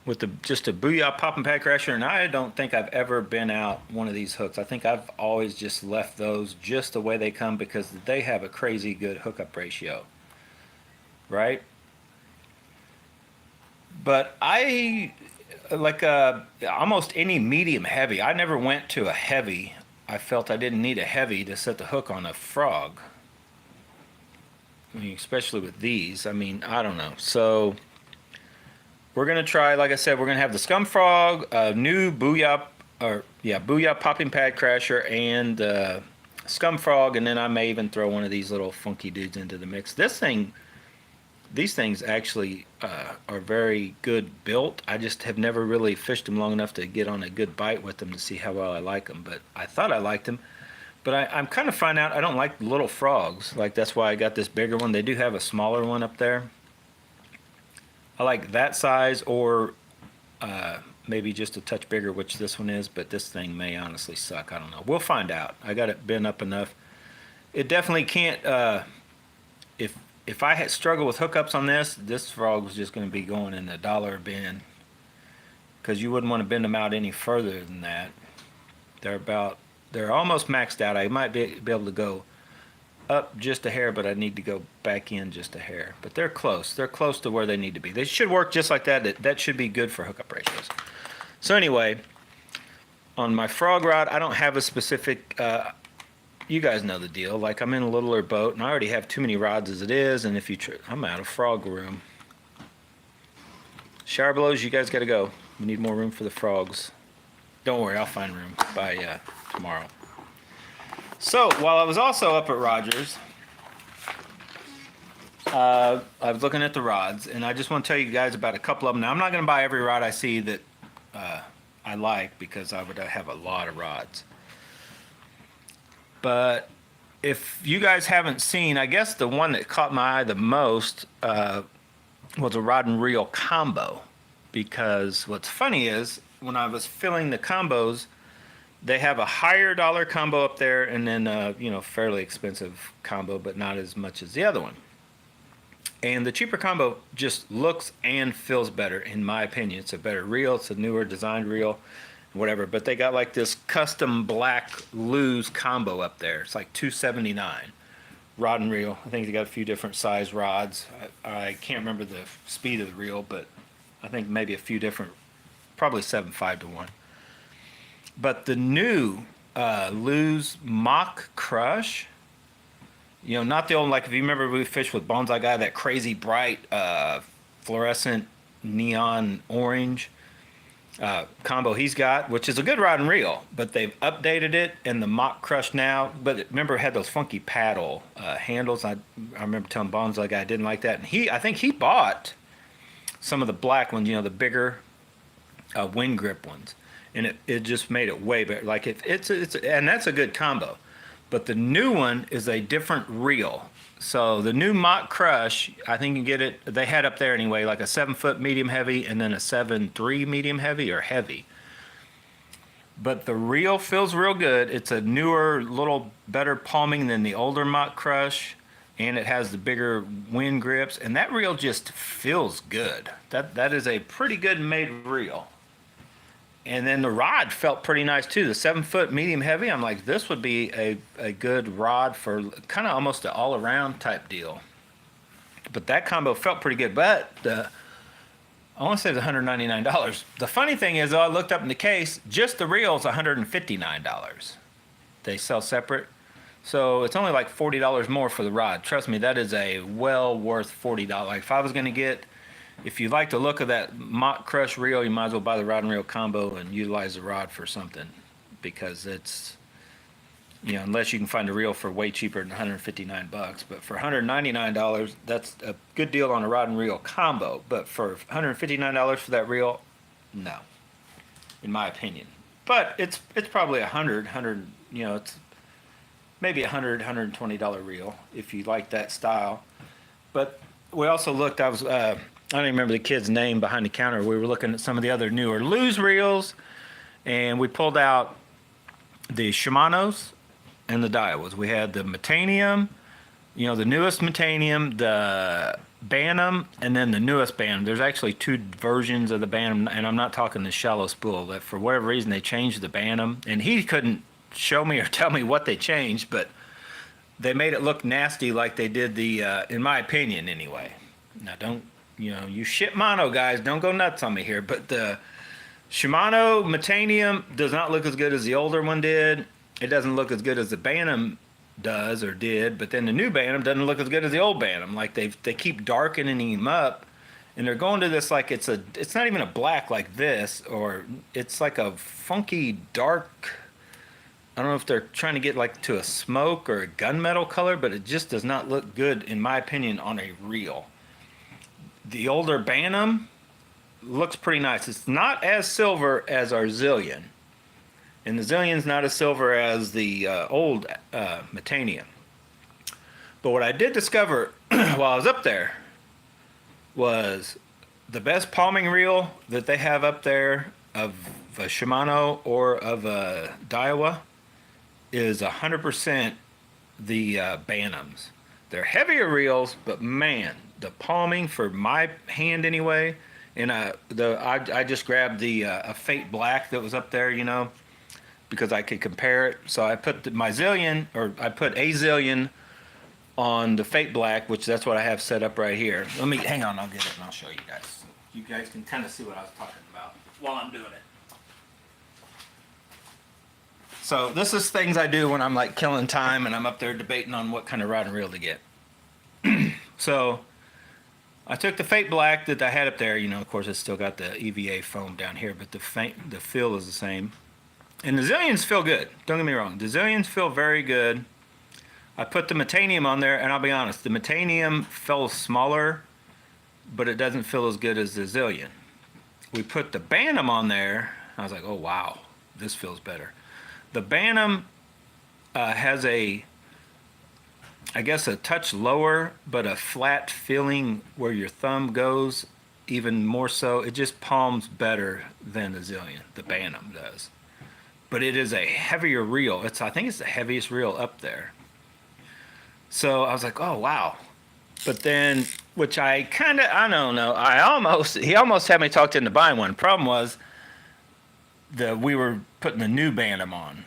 S1: with just a Booyah popping pad crasher, and I don't think I've ever been out one of these hooks. I think I've always just left those just the way they come, because they have a crazy good hookup ratio, right? But I like almost any medium heavy. I never went to a heavy. I felt I didn't need a heavy to set the hook on a frog. I mean, especially with these. I mean, I don't know. So we're gonna try, like I said, we're gonna have the Scum Frog, new Booyah popping pad crasher, and Scum Frog, and then I may even throw one of these little funky dudes into the mix. These things actually are very good built. I just have never really fished them long enough to get on a good bite with them to see how well I like them. But I thought I liked them. But I'm kind of finding out I don't like little frogs. Like, that's why I got this bigger one. They do have a smaller one up there. I like that size, or maybe just a touch bigger, which this one is, but this thing may honestly suck. I don't know. We'll find out. I got it bent up enough. It definitely can't, if I had struggled with hookups on this frog was just going to be going in the dollar bin, because you wouldn't want to bend them out any further than that. They're almost maxed out. I might be able to go up just a hair, but I need to go back in just a hair. But they're close. They're close to where they need to be. They should work just like that. That should be good for hookup ratios. So anyway, on my frog rod, I don't have a specific, you guys know the deal. Like, I'm in a littler boat, and I already have too many rods as it is, and if you I'm out of frog room. Shower blows, you guys got to go. We need more room for the frogs. Don't worry, I'll find room by tomorrow. So, while I was also up at Rogers, I was looking at the rods, and I just want to tell you guys about a couple of them. Now, I'm not going to buy every rod I see that I like, because I would have a lot of rods. But if you guys haven't seen, I guess the one that caught my eye the most was a rod and reel combo. Because what's funny is, when I was filling the combos, they have a higher dollar combo up there, and then fairly expensive combo, but not as much as the other one. And the cheaper combo just looks and feels better, in my opinion. It's a better reel. It's a newer designed reel, whatever. But they got like this custom black Lose combo up there. It's like $279 rod and reel. I think they got a few different size rods. I can't remember the speed of the reel, but I think maybe a few different, probably 7.5 to 1. But the new Lose Mock Crush, not the old, like, if you remember we fished with Bonsai Guy, that crazy bright fluorescent neon orange. combo he's got, which is a good rod and reel, but they've updated it in the Mock Crush now. But remember, it had those funky paddle handles. I remember telling Bonsai guy I didn't like that, and I think he bought some of the black ones, the bigger wind grip ones, and it just made it way better. Like it's and that's a good combo. But the new one is a different reel. So the new Mock Crush, I think you can get it. They had up there anyway, like a 7-foot medium heavy and then a 7.3 medium heavy or heavy. But the reel feels real good. It's a newer, little better palming than the older Mock Crush, and it has the bigger wind grips. And that reel just feels good. That is a pretty good made reel. And then the rod felt pretty nice too. The 7-foot medium heavy, I'm like, this would be a good rod for kind of almost an all around type deal. But that combo felt pretty good. But I want to say it was $199. The funny thing is, though, I looked up in the case, just the reel is $159. They sell separate. So it's only like $40 more for the rod. Trust me, that is a well worth $40. Like if I was going to get, if you like the look of that Mock Crush reel, you might as well buy the rod and reel combo and utilize the rod for something, because it's, unless you can find a reel for way cheaper than 159 bucks. But for $199, that's a good deal on a rod and reel combo. But for $159 for that reel, no, in my opinion. But it's probably $100, it's maybe $120 reel if you like that style. But we also looked, I don't even remember the kid's name behind the counter. We were looking at some of the other newer lose reels, and we pulled out the Shimanos and the Daiwas. We had the metanium, the newest metanium, the bantam, and then the newest bantam. There's actually two versions of the bantam, and I'm not talking the shallow spool. That for whatever reason they changed the bantam, and he couldn't show me or tell me what they changed, but they made it look nasty like they did the, in my opinion anyway. Now don't, you Shimano guys, don't go nuts on me here, but the Shimano metanium does not look as good as the older one did. It doesn't look as good as the bantam does or did, but then the new bantam doesn't look as good as the old bantam. Like they keep darkening him up, and they're going to this like it's not even a black like this, or it's like a funky dark, I don't know if they're trying to get like to a smoke or a gunmetal color, but it just does not look good in my opinion on a reel. The older bantam looks pretty nice. It's not as silver as our zillion, and the zillion's not as silver as the old metanium. But what I did discover while I was up there was the best palming reel that they have up there of a Shimano or of a Daiwa is 100% the bantams. They're heavier reels, but man, the palming for my hand anyway. And I just grabbed the a Fate Black that was up there, because I could compare it. So I put my zillion, or I put a zillion on the Fate Black, which that's what I have set up right here. Let me hang on, I'll get it and I'll show you guys. You guys can kind of see what I was talking about while I'm doing it. So this is things I do when I'm like killing time and I'm up there debating on what kind of rod and reel to get. So I took the Fate Black that I had up there. Of course, it's still got the EVA foam down here, but the feel is the same. And the zillions feel good. Don't get me wrong. The zillions feel very good. I put the metanium on there, and I'll be honest, the metanium felt smaller, but it doesn't feel as good as the zillion. We put the bantam on there. I was like, oh, wow, this feels better. The bantam has I guess a touch lower, but a flat feeling where your thumb goes even more so. It just palms better than the zillion, the bantam does. But it is a heavier reel. I think it's the heaviest reel up there. So I was like, oh, wow. But then, which I don't know, he almost had me talked into buying one. Problem was, we were putting the new bantam on,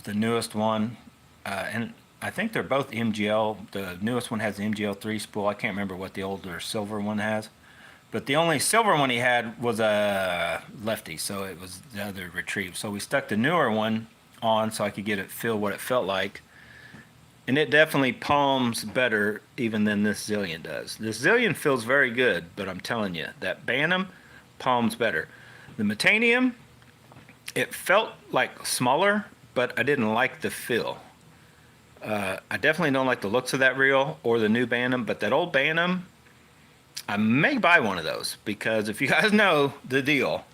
S1: the newest one, and I think they're both MGL. The newest one has the MGL3 spool. I can't remember what the older silver one has. But the only silver one he had was a lefty, so it was the other retrieve. So we stuck the newer one on so I could feel what it felt like. And it definitely palms better even than this zillion does. This zillion feels very good, but I'm telling you, that bantam palms better. The metanium, it felt like smaller, but I didn't like the feel. I definitely don't like the looks of that reel or the new bantam, but that old bantam, I may buy one of those because if you guys know the deal,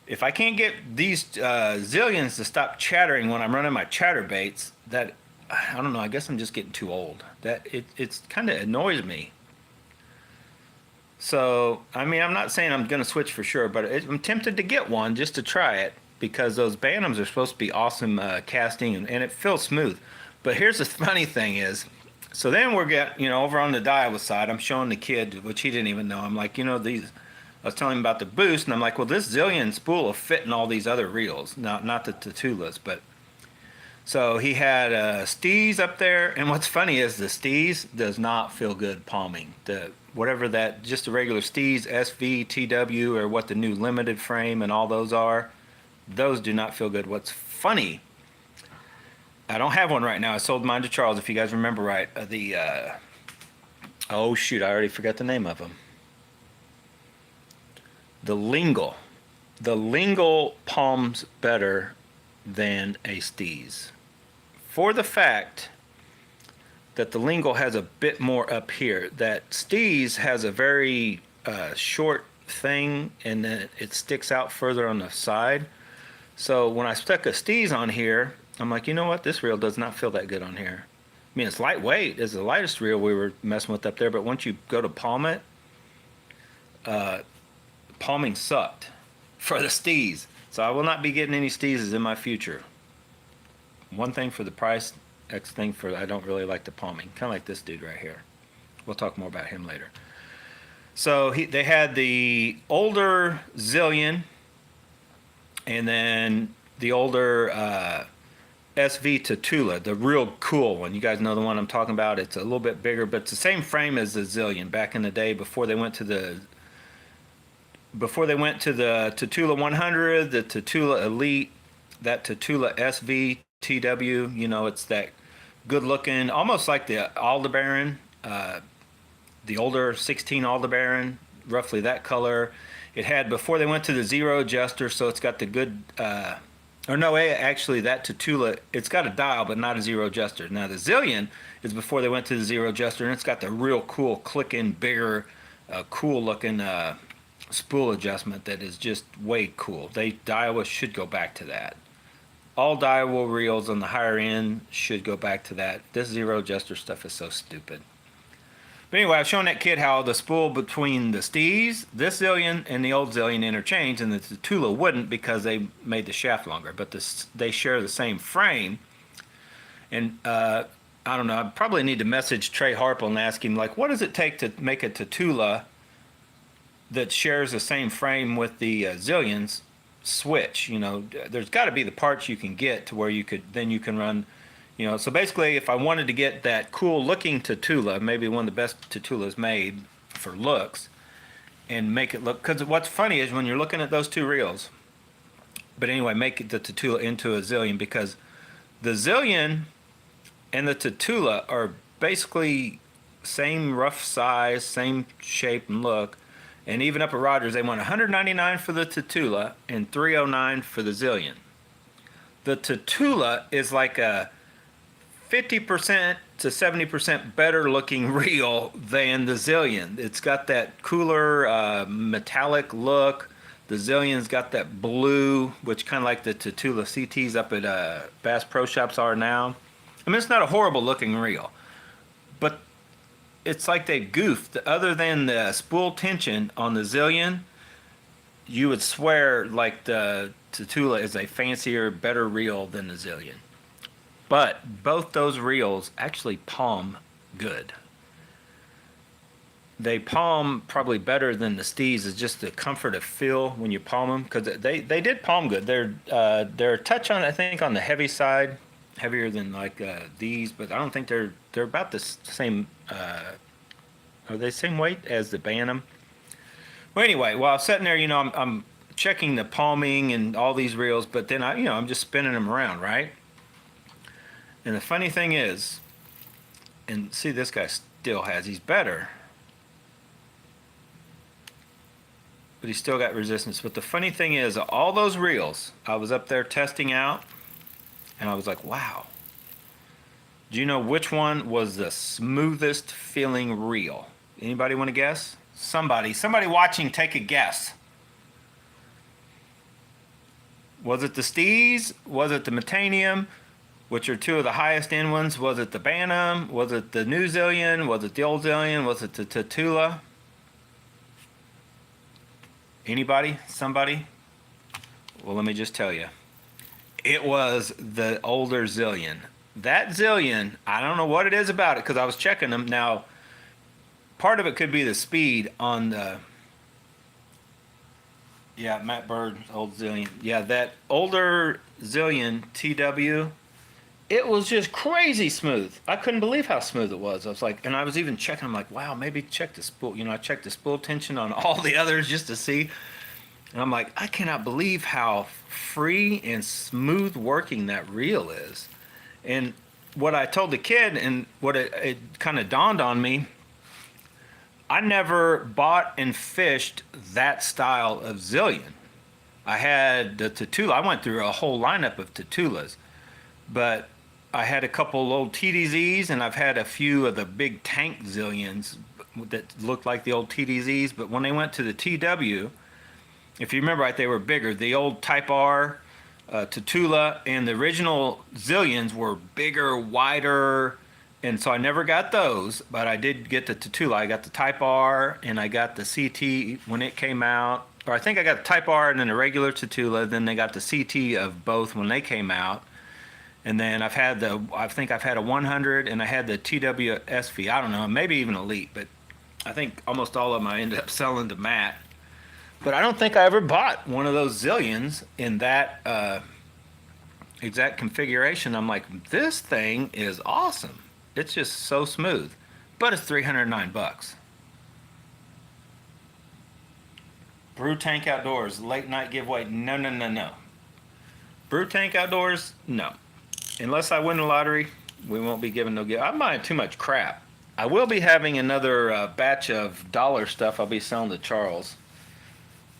S1: if I can't get these zillions to stop chattering when I'm running my chatterbaits, that I don't know. I guess I'm just getting too old. That it's kind of annoys me. So I mean, I'm not saying I'm gonna switch for sure, but I'm tempted to get one just to try it because those bantams are supposed to be awesome casting and it feels smooth. But here's the funny thing is, so then we're over on the Daiwa side. I'm showing the kid, which he didn't even know. I'm like, these. I was telling him about the boost, and I'm like, well, this zillion spool will fit in all these other reels, not the tatulas, but. So he had steez up there, and what's funny is the steez does not feel good palming. Whatever that, just the regular steez, SV, TW, or what the new limited frame and all those are, those do not feel good. What's funny, I don't have one right now. I sold mine to Charles, if you guys remember right. Oh shoot, I already forgot the name of them. The lingle. The lingle palms better than a steez, for the fact that the lingle has a bit more up here. That steez has a very short thing, and then it sticks out further on the side. So when I stuck a steez on here, I'm like, you know what, this reel does not feel that good on here. I mean, it's lightweight. It's the lightest reel we were messing with up there, but once you go to palm it, palming sucked for the steez. So I will not be getting any steezes in my future. One thing for the price, X thing for I don't really like the palming. Kind of like this dude right here. We'll talk more about him later. So they had the older zillion, and then the older SV tatula, the real cool one. You guys know the one I'm talking about. It's a little bit bigger, but it's the same frame as the zillion back in the day before they went to the Tatula 100, the Tatula Elite, that Tatula SV TW, it's that good looking, almost like the Aldebaran, the older 16 Aldebaran, roughly that color. It had, before they went to the zero adjuster, so it's got the good, actually that Tatula, it's got a dial but not a zero adjuster. Now the Zillion is before they went to the zero adjuster, and it's got the real cool clicking, bigger, cool looking spool adjustment that is just way cool. Daiwa should go back to that. All Daiwa reels on the higher end should go back to that. This zero adjuster stuff is so stupid. But anyway, I was showing that kid how the spool between the steez, this Zillion, and the old Zillion interchanged, and the Tatula wouldn't because they made the shaft longer. But they share the same frame. And I don't know, I probably need to message Trey Harple and ask him, like, what does it take to make a Tatula that shares the same frame with the Zillions switch? There's got to be the parts you can get to where you can run, so basically if I wanted to get that cool looking Tatula, maybe one of the best Tatulas made for looks, and make it look, because what's funny is when you're looking at those two reels, but anyway, make the Tatula into a Zillion, because the Zillion and the Tatula are basically same rough size, same shape and look. And even up at Rogers, they want $199 for the Tatula and $309 for the Zillion. The Tatula is like a 50% to 70% better looking reel than the Zillion. It's got that cooler metallic look. The Zillion's got that blue, which kind of like the Tatula CTs up at Bass Pro Shops are now. I mean, it's not a horrible looking reel, but it's like they goofed. Other than the spool tension on the Zillion, you would swear like the Tatula is a fancier, better reel than the Zillion. But both those reels actually palm good. They palm probably better than the steez. Is just the comfort of feel when you palm them, because they did palm good. They're a touch on, I think, on the heavy side, heavier than like these, but I don't think they're about the same. Are they the same weight as the bantam? Well, anyway, while I'm sitting there, I'm checking the palming and all these reels, but then I'm just spinning them around, right? And the funny thing is, and see, this guy still has, he's better. but he's still got resistance. But the funny thing is, all those reels, I was up there testing out, and I was like, wow. Do you know which one was the smoothest feeling reel? Anybody want to guess? Somebody watching, take a guess. Was it the Steez? Was it the Metanium, which are two of the highest end ones? Was it the Bantam? Was it the new Zillion? Was it the old Zillion? Was it the Tatula? Anybody? Somebody? Well, let me just tell you. It was the older Zillion. That Zillion, I don't know what it is about it because I was checking them. Now, part of it could be the speed on the... Yeah, Matt Bird's old Zillion. Yeah, that older Zillion TW, it was just crazy smooth. I couldn't believe how smooth it was. I was like, and I was even checking. I'm like, wow, maybe check the spool. You know, I checked the spool tension on all the others just to see. And I'm like, I cannot believe how free and smooth working that reel is. And what I told the kid, and what it kind of dawned on me, I never bought and fished that style of Zillion. I had the Tatula. I went through a whole lineup of Tatulas, but I had a couple old TDZs, and I've had a few of the big tank Zillions that looked like the old TDZs. But when they went to the TW, if you remember right, they were bigger. The old Type R, Tatula, and the original Zillions were bigger, wider, and so I never got those, but I did get the Tatula. I got the Type R, and I got the CT when it came out. Or I think I got the Type R and then the regular Tatula. Then they got the CT of both when they came out. And then I think I've had a 100, and I had the TWSV. I don't know, maybe even Elite, but I think almost all of them I ended up selling to Matt. But I don't think I ever bought one of those Zillions in that exact configuration. I'm like, this thing is awesome. It's just so smooth, but it's $309. Brew Tank Outdoors, late night giveaway. No, no, no, no. Brew Tank Outdoors, no. Unless I win the lottery, we won't be giving no gift. I'm buying too much crap. I will be having another batch of dollar stuff I'll be selling to Charles.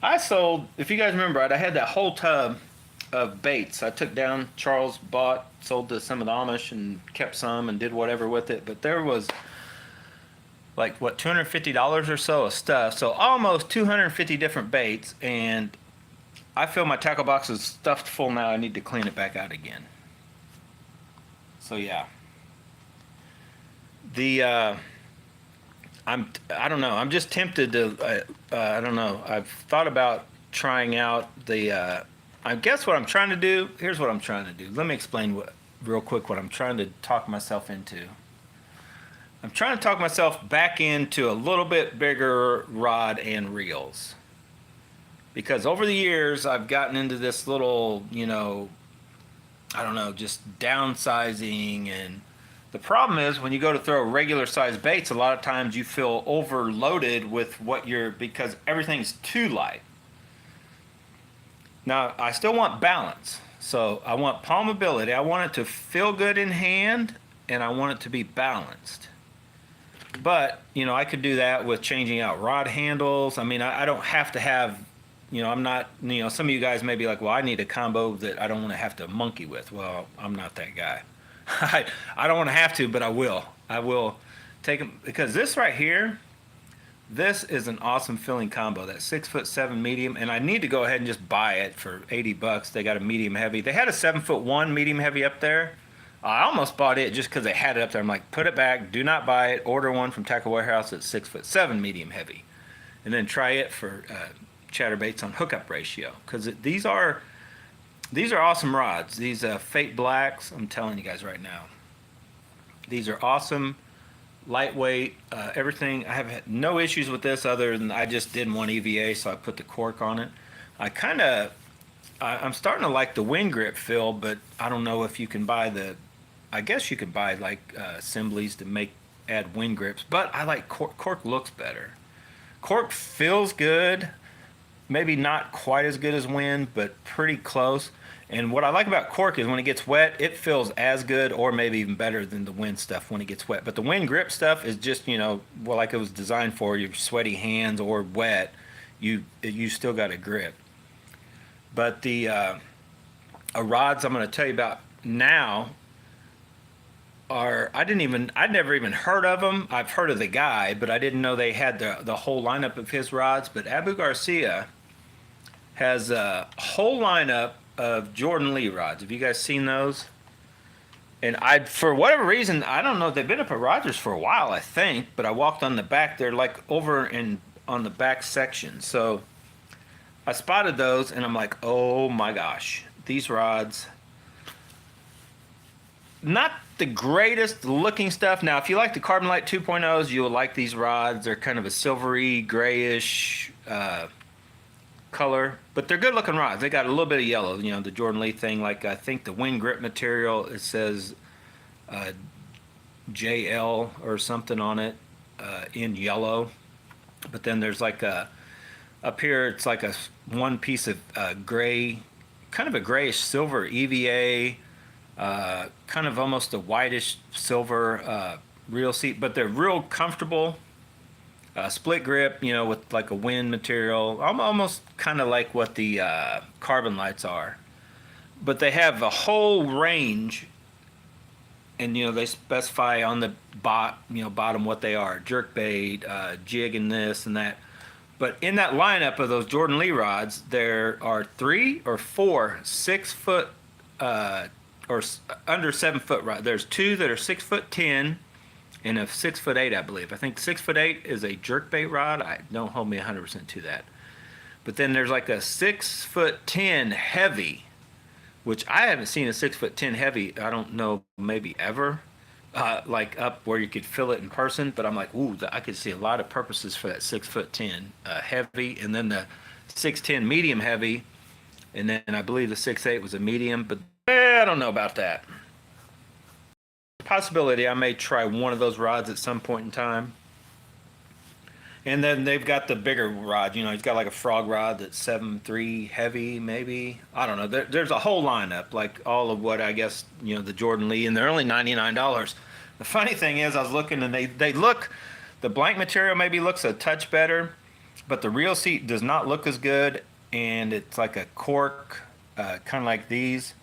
S1: I sold, if you guys remember, I had that whole tub of baits. I took down, Charles bought, sold to some of the Amish, and kept some and did whatever with it. But there was like, what, $250 or so of stuff. So almost 250 different baits. And I feel my tackle box is stuffed full now. I need to clean it back out again. So yeah. I don't know. I'm just tempted to, I don't know. I've thought about trying out the, I guess what I'm trying to do, here's what I'm trying to do. Let me explain real quick what I'm trying to talk myself into. I'm trying to talk myself back into a little bit bigger rod and reels. Because over the years, I've gotten into this little, you know, I don't know, just downsizing. And the problem is when you go to throw regular size baits, a lot of times you feel overloaded with because everything's too light. Now, I still want balance. So I want palmability. I want it to feel good in hand, and I want it to be balanced. But, you know, I could do that with changing out rod handles. I mean, I don't have to have, you know, I'm not, you know, some of you guys may be like, well, I need a combo that I don't want to have to monkey with. Well, I'm not that guy. I don't want to have to, but I will. I will take them, because this right here, this is an awesome filling combo, that 6'7" medium, and I need to go ahead and just buy it for $80. They got a medium heavy. They had a 7'1" medium heavy up there. I almost bought it just because they had it up there. I'm like, put it back, do not buy it. Order one from Tackle Warehouse at 6'7" medium heavy, and then try it for chatterbaits on hookup ratio, because these are awesome rods. These Fate Blacks, I'm telling you guys right now, these are awesome. Lightweight, everything. I have had no issues with this other than I just didn't want EVA, so I put the cork on it. I'm starting to like the wind grip feel, but I don't know if you can buy I guess you can buy like assemblies to add wind grips, but I like cork. Cork looks better. Cork feels good, maybe not quite as good as wind, but pretty close. And what I like about cork is when it gets wet, it feels as good or maybe even better than the wind stuff when it gets wet. But the wind grip stuff is just, you know, well, like it was designed for your sweaty hands or wet. you still got a grip. But the rods I'm going to tell you about now are, I'd never even heard of them. I've heard of the guy, but I didn't know they had the whole lineup of his rods. But Abu Garcia has a whole lineup of Jordan Lee rods. Have you guys seen those? And for whatever reason, I don't know, they've been up at Rogers for a while, I think, but I walked on the back, they're like over on the back section. So I spotted those and I'm like, oh my gosh, these rods, not the greatest looking stuff. Now, if you like the Carbon Light 2.0s, you'll like these rods. They're kind of a silvery, grayish color, but they're good looking rods. They got a little bit of yellow, the Jordan Lee thing. Like, I think the wind grip material, it says JL or something on it in yellow. But then there's like up here, it's like one piece of gray, kind of a grayish silver EVA, kind of almost a whitish silver reel seat, but they're real comfortable. Split grip, with like a wind material, almost kind of like what the Carbon Lights are. But they have a whole range, and they specify on the bottom what they are: jerkbait, jig, and this and that. But in that lineup of those Jordan Lee rods, there are 3 or 4 6-foot or under 7-foot rods. There's 2 that are 6'10" and a 6'8", I believe. I think 6'8" is a jerkbait rod. Don't hold me 100% to that. But then there's like a 6'10" heavy, which I haven't seen a 6'10" heavy. I don't know, maybe ever, like up where you could feel it in person. But I'm like, ooh, I could see a lot of purposes for that 6'10" heavy, and then the 6'10" medium heavy, and then I believe the 6'8" was a medium. But I don't know about that. Possibility I may try one of those rods at some point in time. And then they've got the bigger rod. He's got like a frog rod that's 7.3 heavy, maybe. I don't know. There's a whole lineup, like all of what I guess, the Jordan Lee, and they're only $99. The funny thing is, I was looking and they look, the blank material maybe looks a touch better, but the reel seat does not look as good, and it's like a cork, kind of like these.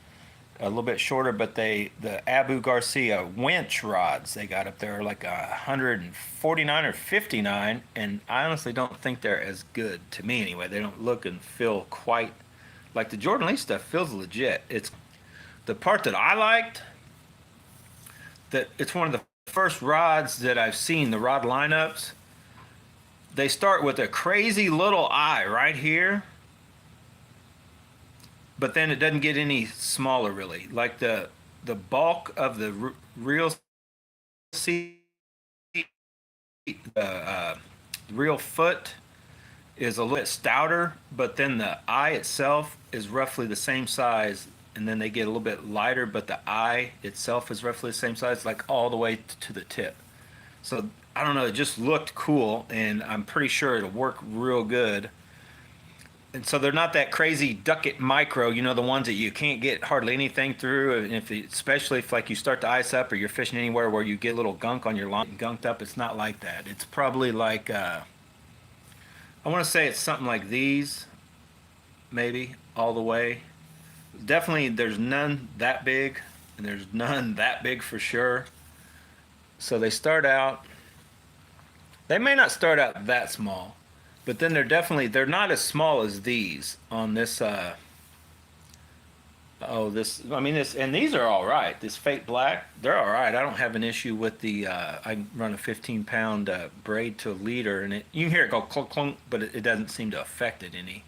S1: A little bit shorter, but the Abu Garcia winch rods they got up there are like 149 or 59, and I honestly don't think they're as good, to me anyway. They don't look and feel quite like the Jordan Lee stuff. Feels legit. It's the part that I liked, that it's one of the first rods that I've seen, the rod lineups. They start with a crazy little eye right here, but then it doesn't get any smaller, really. Like the bulk of the reel seat, the reel foot is a little bit stouter, but then the eye itself is roughly the same size, and then they get a little bit lighter, but the eye itself is roughly the same size, like all the way to the tip. So I don't know, it just looked cool, and I'm pretty sure it'll work real good. And so they're not that crazy Ducket Micro, the ones that you can't get hardly anything through. And especially if like you start to ice up or you're fishing anywhere where you get a little gunk on your line, gunked up, it's not like that. It's probably like, I want to say it's something like these, maybe, all the way. Definitely there's none that big, and there's none that big for sure. So they may not start out that small. But then they're not as small as these on this, and these are all right. This Fate Black, they're all right. I don't have an issue with the, I run a 15-pound braid to a leader, and you can hear it go clunk, clunk, but it doesn't seem to affect it any.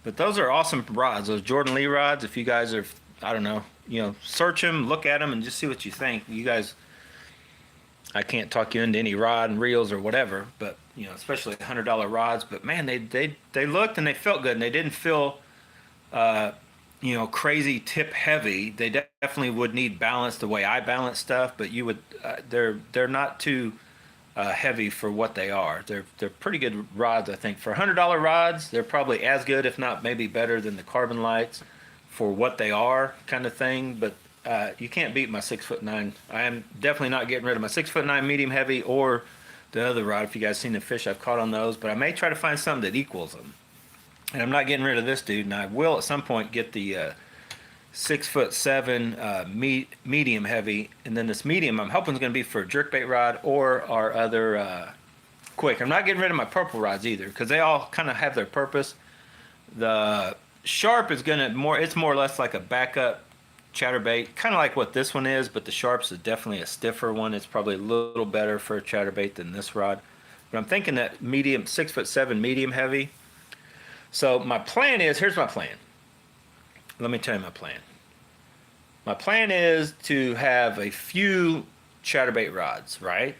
S1: But those are awesome rods, those Jordan Lee rods. If you guys are, I don't know, search them, look at them, and just see what you think. You guys, I can't talk you into any rod and reels or whatever, but especially $100 rods. But man, they looked and they felt good, and they didn't feel crazy tip heavy. They definitely would need balance the way I balance stuff, but you would they're not too heavy for what they are. They're pretty good rods, I think. For $100 rods, they're probably as good, if not maybe better than the Carbon Lights for what they are, kind of thing. But you can't beat my 6'9". I am definitely not getting rid of my 6'9" medium heavy or the other rod, if you guys seen the fish I've caught on those, but I may try to find something that equals them. And I'm not getting rid of this dude, and I will at some point get the 6'7" medium heavy, and then this medium I'm hoping is going to be for a jerkbait rod or our other quick. I'm not getting rid of my purple rods either because they all kind of have their purpose. The sharp is it's more or less like a backup chatterbait, kind of like what this one is, but the sharps is definitely a stiffer one. It's probably a little better for a chatterbait than this rod. But I'm thinking that medium 6'7" medium heavy. So my plan is, here's my plan. Let me tell you my plan. My plan is to have a few chatterbait rods, right?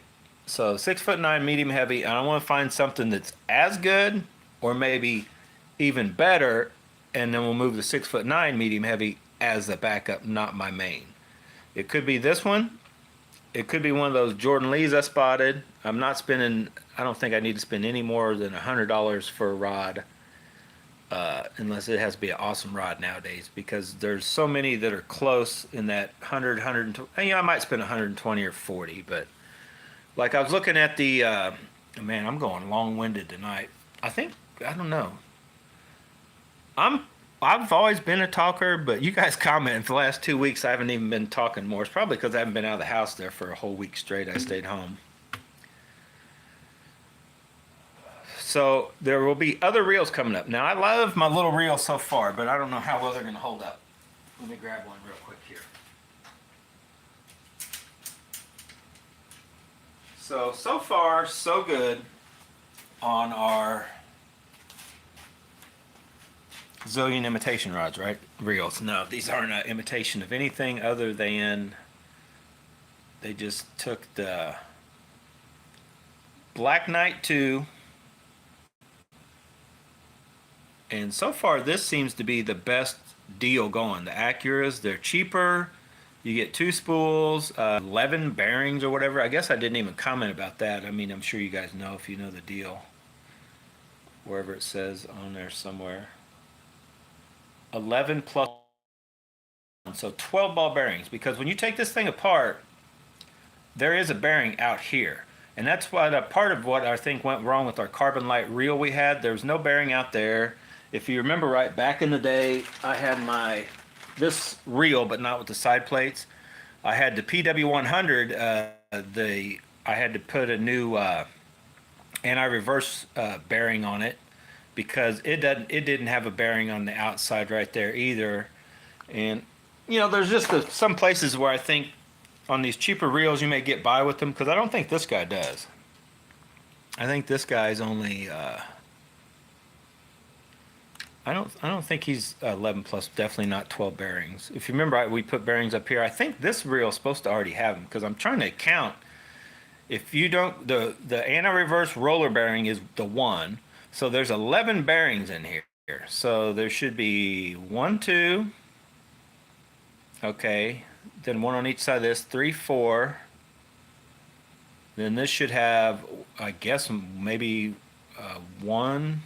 S1: So 6'9" medium heavy, and I want to find something that's as good or maybe even better, and then we'll move the 6'9" medium heavy as the backup, not my main. It could be this one. It could be one of those Jordan Lees I spotted. I'm not spending, I don't think I need to spend any more than $100 for a rod. Unless it has to be an awesome rod nowadays, because there's so many that are close in that 100, 120. You know, I might spend 120 or 40, but like I was looking at the, man, I'm going long-winded tonight. I don't know. I've always been a talker, but you guys commented for the last 2 weeks I haven't even been talking more. It's probably because I haven't been out of the house there for a whole week straight. I stayed home. So there will be other reels coming up. Now I love my little reels so far, but I don't know how well they're going to hold up. Let me grab one real quick here. So far so good on our zillion imitation rods, right? Reels. No, these aren't an imitation of anything other than they just took the Black Knight 2. And so far, this seems to be the best deal going. The Acuras, they're cheaper. You get 2 spools, 11 bearings or whatever. I guess I didn't even comment about that. I mean, I'm sure you guys know if you know the deal. Wherever it says on there somewhere. 11 plus. So 12 ball bearings. Because when you take this thing apart, there is a bearing out here. And that's what part of what I think went wrong with our carbon light reel we had. There was no bearing out there. If you remember right, back in the day, I had this reel, but not with the side plates. I had the PW100. I had to put a new anti-reverse bearing on it because it didn't have a bearing on the outside right there either. And you know, there's just some places where I think on these cheaper reels you may get by with them, because I don't think this guy does. I think this guy's only. I don't think he's 11 plus, definitely not 12 bearings. If you remember, we put bearings up here. I think this reel is supposed to already have them, because I'm trying to count. If you don't, the anti-reverse roller bearing is the one. So there's 11 bearings in here. So there should be 1, 2. Okay. Then 1 on each side of this, 3, 4. Then this should have, I guess, maybe 1.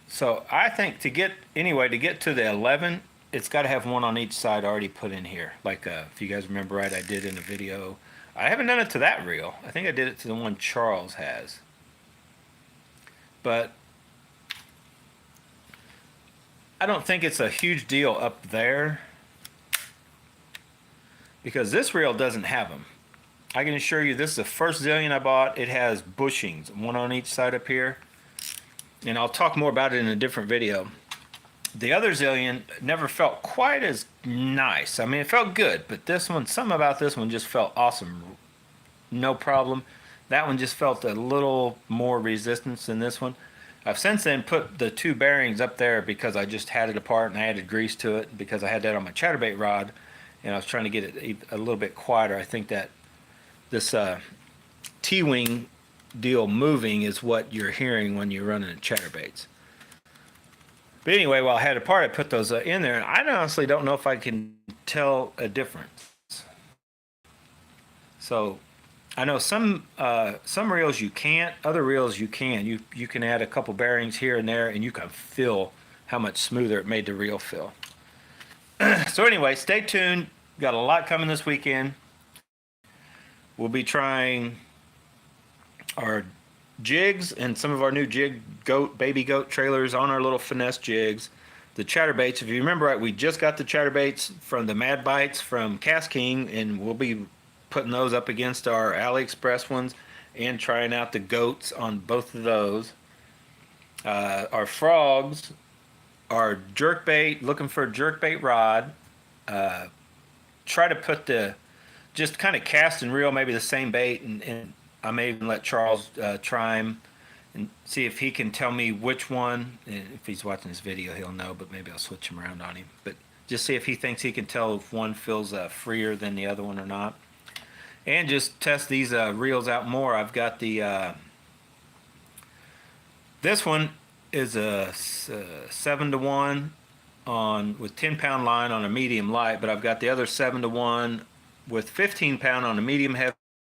S1: So I think to get to the 11, it's got to have 1 on each side already put in here. Like if you guys remember right, I did in a video. I haven't done it to that reel. I think I did it to the one Charles has. But I don't think it's a huge deal up there, because this reel doesn't have them. I can assure you this is the first zillion I bought. It has bushings, 1 on each side up here. And I'll talk more about it in a different video. The other zillion never felt quite as nice. I mean, it felt good, but this one, something about this one just felt awesome. No problem. That one just felt a little more resistance than this one. I've since then put the 2 bearings up there because I just had it apart and I added grease to it because I had that on my chatterbait rod, and I was trying to get it a little bit quieter. I think that this T-wing deal moving is what you're hearing when you're running chatterbaits. But anyway, while I had it apart, I put those in there, and I honestly don't know if I can tell a difference. So I know some reels you can't, other reels you can. You can add a couple bearings here and there, and you can feel how much smoother it made the reel feel. So anyway, stay tuned. Got a lot coming this weekend. we'll be trying our jigs and some of our new jig baby goat trailers on our little finesse jigs. The chatterbaits, if you remember right, we just got the chatterbaits from the Mad Bites from Cast King, and we'll be putting those up against our AliExpress ones and trying out the goats on both of those. Our frogs, our jerkbait, looking for a jerkbait rod. Try to put just kind of cast and reel maybe the same bait, and I may even let Charles try him and see if he can tell me which one. If he's watching this video, he'll know, but maybe I'll switch him around on him. But just see if he thinks he can tell if one feels freer than the other one or not. And just test these reels out more. I've got the, this one is a 7-to-1 on with 10-pound line on a medium light, but I've got the other 7-to-1 with 15-pound on a medium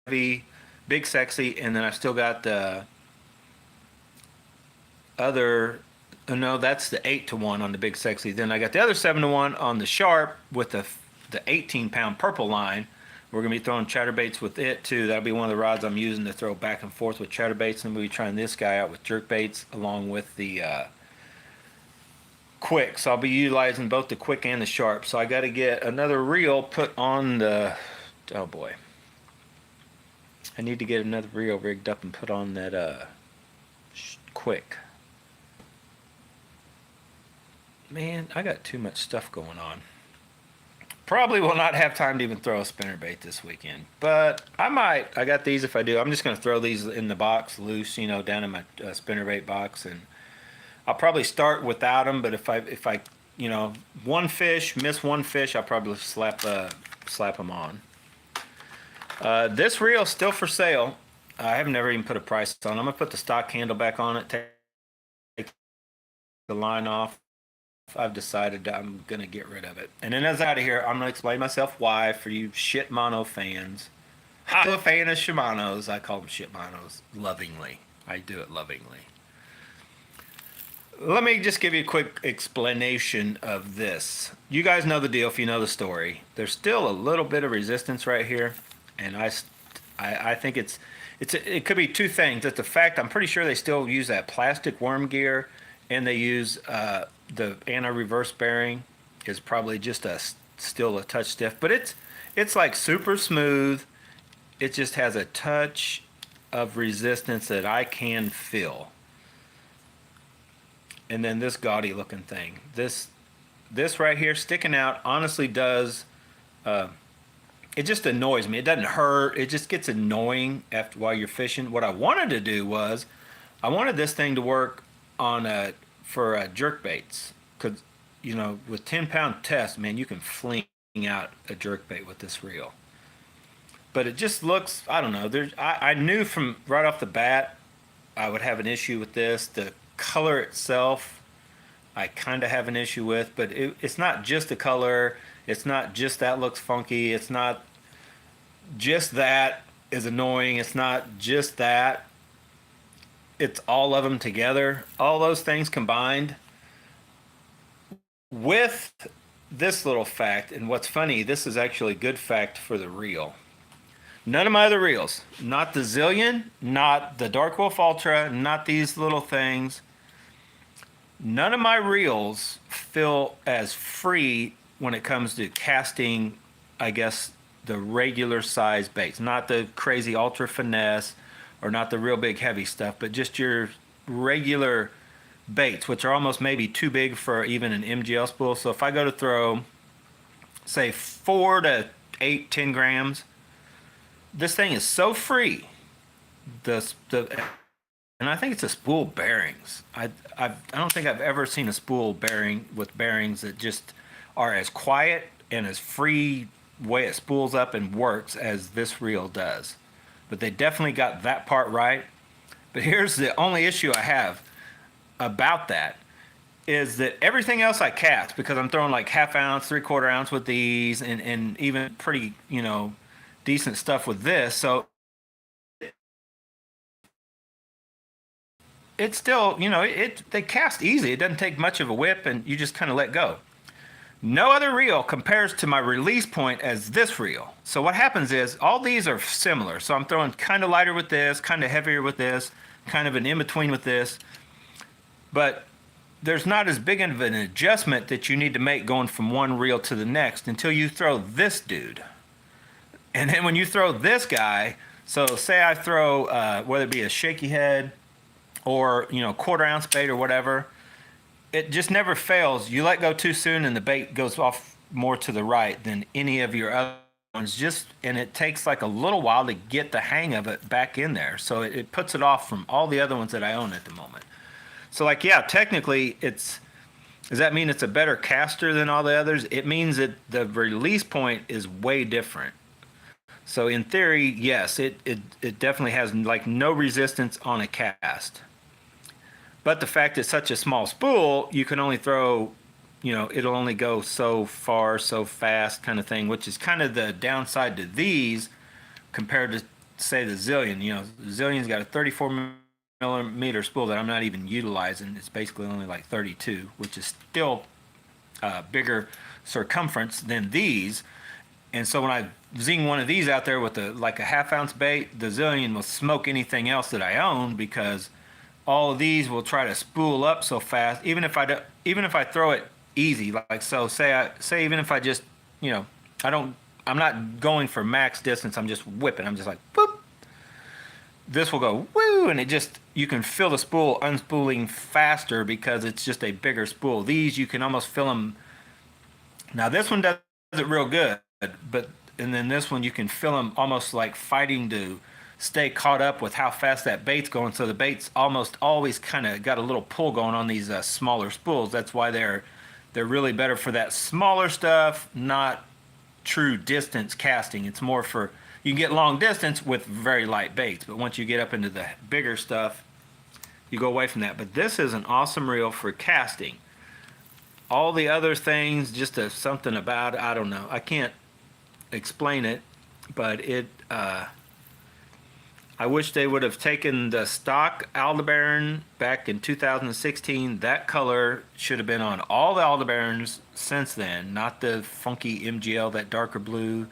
S1: heavy, big sexy, and then I've still got the other, no, that's the 8-to-1 on the big sexy. Then I got the other 7-to-1 on the sharp with the 18-pound purple line. We're going to be throwing chatterbaits with it too. That'll be one of the rods I'm using to throw back and forth with chatterbaits, and we'll be trying this guy out with jerkbaits along with the quick. So I'll be utilizing both the quick and the sharp. So I got to get another reel put on the, oh boy, I need to get another reel rigged up and put on that quick. Man, I got too much stuff going on. Probably will not have time to even throw a spinnerbait this weekend, but I might. I got these if I do. I'm just going to throw these in the box loose, you know, down in my spinnerbait box, and I'll probably start without them. But if I, you know, miss one fish, I'll probably slap them on. This reel's still for sale. I have never even put a price on. I'm gonna put the stock handle back on it, take the line off. I've decided I'm gonna get rid of it. And then as out of here, I'm gonna explain myself why for you Shimano fans. I'm a fan of Shimanos. I call them Shimanos lovingly. I do it lovingly. Let me just give you a quick explanation of this. You guys know the deal if you know the story. There's still a little bit of resistance right here, and I think it could be two things. It's the fact I'm pretty sure they still use that plastic worm gear, and they use the anti-reverse bearing is probably just still a touch stiff, but it's like super smooth. It just has a touch of resistance that I can feel. And then this gaudy looking thing, this right here sticking out, honestly does. It just annoys me. It doesn't hurt. It just gets annoying after while you're fishing. What I wanted to do was, I wanted this thing to work on for jerkbaits, because you know with 10-pound test, man, you can fling out a jerkbait with this reel. But it just looks, I don't know. I knew from right off the bat I would have an issue with this. The color itself, I kind of have an issue with, but it's not just the color. It's not just that looks funky. It's not just that is annoying. It's not just that. It's all of them together. All those things combined with this little fact. And what's funny, this is actually a good fact for the reel. None of my other reels, not the Zillion, not the Dark Wolf Ultra, not these little things. None of my reels feel as free when it comes to casting, I guess, the regular size baits. Not the crazy ultra finesse or not the real big heavy stuff, but just your regular baits, which are almost maybe too big for even an MGL spool. So if I go to throw, say, 4 to 8, 10 grams, this thing is so free. And I think it's a spool bearings. I don't think I've ever seen a spool bearing with bearings that just are as quiet and as free way it spools up and works as this reel does. But they definitely got that part right. But here's the only issue I have about that is that everything else I cast, because I'm throwing like 1/2 ounce, 3/4 ounce with these, and even pretty, you know, decent stuff with this. So it's still, you know, they cast easy. It doesn't take much of a whip, and you just kind of let go. No other reel compares to my release point as this reel. So what happens is all these are similar. So I'm throwing kind of lighter with this, kind of heavier with this, kind of an in-between with this. But there's not as big of an adjustment that you need to make going from one reel to the next until you throw this dude. And then when you throw this guy, so say I throw, whether it be a shaky head or, quarter ounce bait or whatever, it just never fails. You let go too soon and the bait goes off more to the right than any of your other ones. And it takes like a little while to get the hang of it back in there. So it puts it off from all the other ones that I own at the moment. So like, yeah, technically does that mean it's a better caster than all the others? It means that the release point is way different. So in theory, yes, it definitely has like no resistance on a cast. But the fact it's such a small spool, you can only throw, it'll only go so far, so fast kind of thing, which is kind of the downside to these compared to, say, the Zillion. The Zillion's got a 34 millimeter spool that I'm not even utilizing. It's basically only like 32, which is still bigger circumference than these. And so when I zing one of these out there with like a half-ounce bait, the Zillion will smoke anything else that I own because all of these will try to spool up so fast. Even if I throw it easy, like so, say even if I just, I'm not going for max distance. I'm just whipping. I'm just like boop. This will go woo, and you can feel the spool unspooling faster because it's just a bigger spool. These you can almost feel them. Now this one does it real good, and then this one you can feel them almost like fighting to stay caught up with how fast that bait's going. So the bait's almost always kind of got a little pull going on these smaller spools. That's why they're really better for that smaller stuff, not true distance casting. It's more for, you can get long distance with very light baits, but once you get up into the bigger stuff, you go away from that. But this is an awesome reel for casting. All the other things, just something about it, I don't know. I can't explain it, but I wish they would have taken the stock Aldebaran back in 2016. That color should have been on all the Aldebarans since then, not the funky MGL, that darker blue,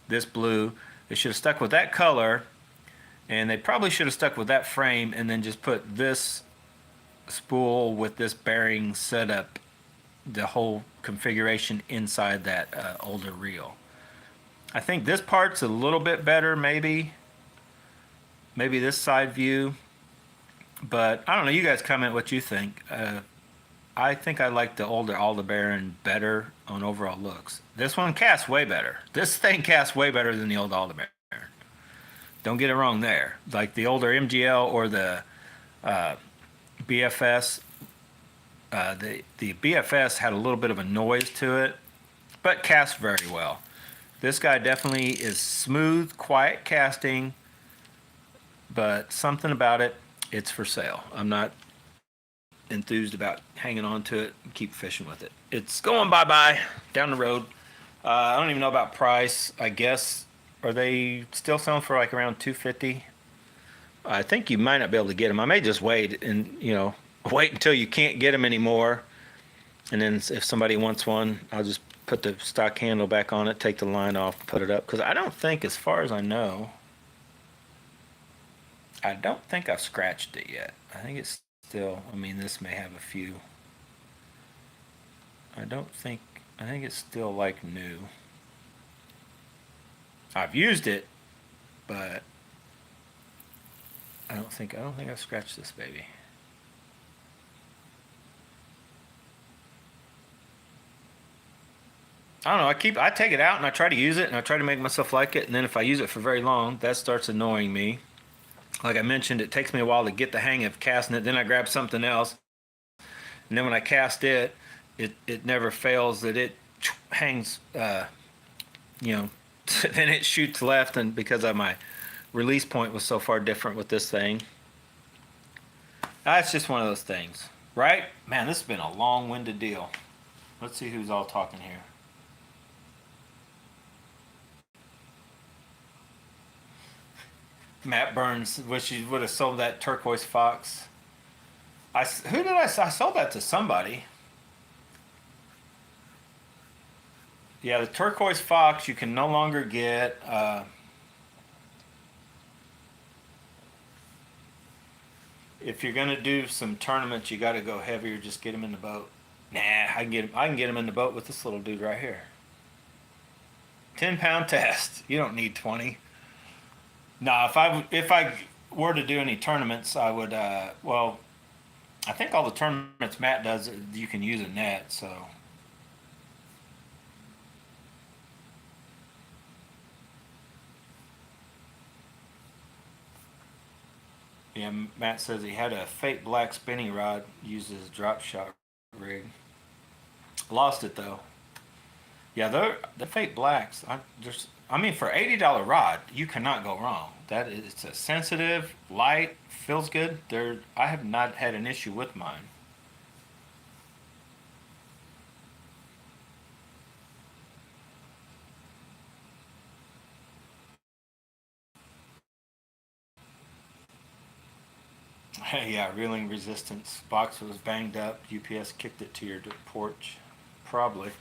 S1: this blue. They should have stuck with that color, and they probably should have stuck with that frame and then just put this spool with this bearing setup, the whole configuration inside that older reel. I think this part's a little bit better, maybe this side view, but I don't know. You guys comment what you think. I think I like the older Aldebaran better on overall looks. This one casts way better. This thing casts way better than the old Aldebaran. Don't get it wrong there. Like the older MGL or the BFS. The BFS had a little bit of a noise to it, but cast very well. This guy definitely is smooth, quiet casting, but something about it, it's for sale. I'm not enthused about hanging on to it and keep fishing with it. It's going bye-bye down the road. I don't even know about price. I guess, are they still selling for like around $250? I think you might not be able to get them. I may just wait and, wait until you can't get them anymore. And then if somebody wants one, I'll just put the stock handle back on it, take the line off, put it up. Because I don't think, as far as I know, I don't think I've scratched it yet. I think it's still, this may have a few. I think it's still like new. I've used it, but I don't think I've scratched this baby. I don't know. I take it out and I try to use it and I try to make myself like it. And then if I use it for very long, that starts annoying me. Like I mentioned, it takes me a while to get the hang of casting it. Then I grab something else. And then when I cast it, it never fails that it hangs, then it shoots left, and because of my release point was so far different with this thing. It's just one of those things, right? Man, this has been a long-winded deal. Let's see who's all talking here. Matt Burns, wish you would have sold that turquoise fox. I sold that to somebody. Yeah, the turquoise fox you can no longer get. If you're gonna do some tournaments, you got to go heavier. Just get him in the boat. Nah, I can get him in the boat with this little dude right here. 10-pound test. You don't need 20. No, if I were to do any tournaments, I would. Well, I think all the tournaments Matt does, you can use a net. So yeah, Matt says he had a fake black spinning rod used as a drop shot rig. Lost it though. Yeah, the fake blacks. I mean, for $80 rod, you cannot go wrong. That is, it's a sensitive, light, feels good. I have not had an issue with mine. Yeah, reeling resistance. Box was banged up. UPS kicked it to your porch. Probably.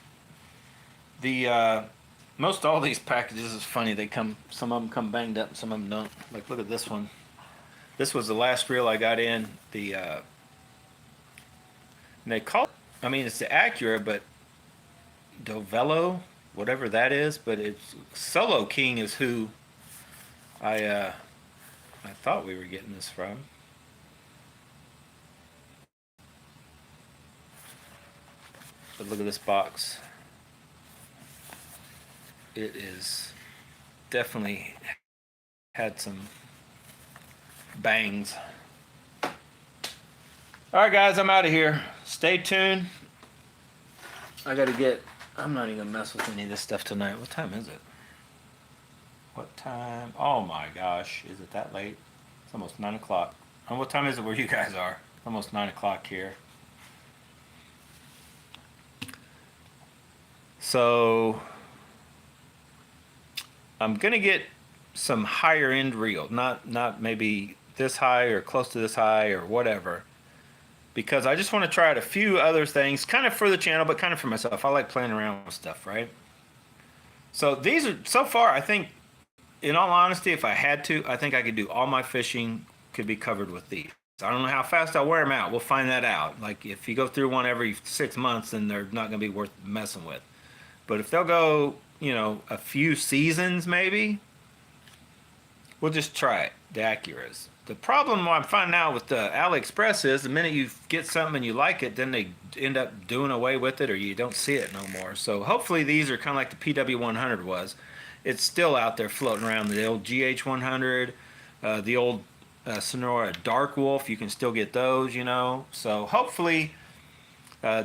S1: The most all these packages is funny. They come. Some of them come banged up. Some of them don't. Like look at this one. This was the last reel I got in. They call it, I mean, it's the Acura, but Dovello, whatever that is, but it's Solo King is who I uh, I thought we were getting this from. But look at this box. It is definitely had some bangs. All right, guys, I'm out of here. Stay tuned. I gotta get. I'm not even gonna mess with any of this stuff tonight. What time is it? What time? Oh my gosh, is it that late? It's almost 9 o'clock. And what time is it where you guys are? Almost 9 o'clock here. So I'm gonna get some higher end reel, not maybe this high or close to this high or whatever, because I just want to try out a few other things, kind of for the channel, but kind of for myself. I like playing around with stuff, right? So these are so far. I think, in all honesty, if I had to, I think I could do all my fishing could be covered with these. I don't know how fast I'll wear them out. We'll find that out. Like if you go through one every 6 months, then they're not going to be worth messing with. But if they'll go, a few seasons maybe, we'll just try it. The Acuras. The problem I'm finding out with the AliExpress is the minute you get something and you like it, then they end up doing away with it or you don't see it no more. So hopefully these are kind of like the PW100 was. It's still out there floating around. The old GH100, the old Sonora Dark Wolf, you can still get those, So hopefully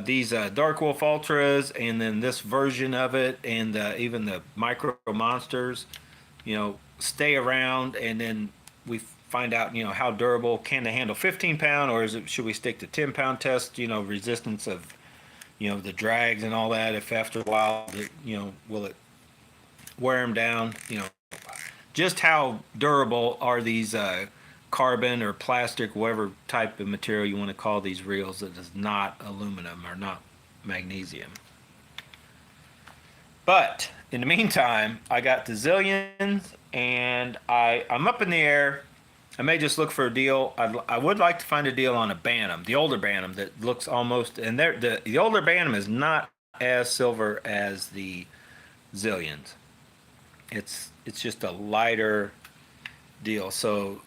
S1: these Dark Wolf Ultras and then this version of it and even the Micro Monsters, stay around, and then we find out, how durable can they handle 15-pound, or should we stick to 10-pound test, resistance of, the drags and all that. If after a while, will it wear them down? Just how durable are these carbon or plastic, whatever type of material you want to call these reels that is not aluminum or not magnesium. But in the meantime, I got the zillions, and I'm up in the air. I may just look for a deal. I would like to find a deal on a bantam, the older bantam that looks almost, and the older bantam is not as silver as the zillions. It's just a lighter deal. So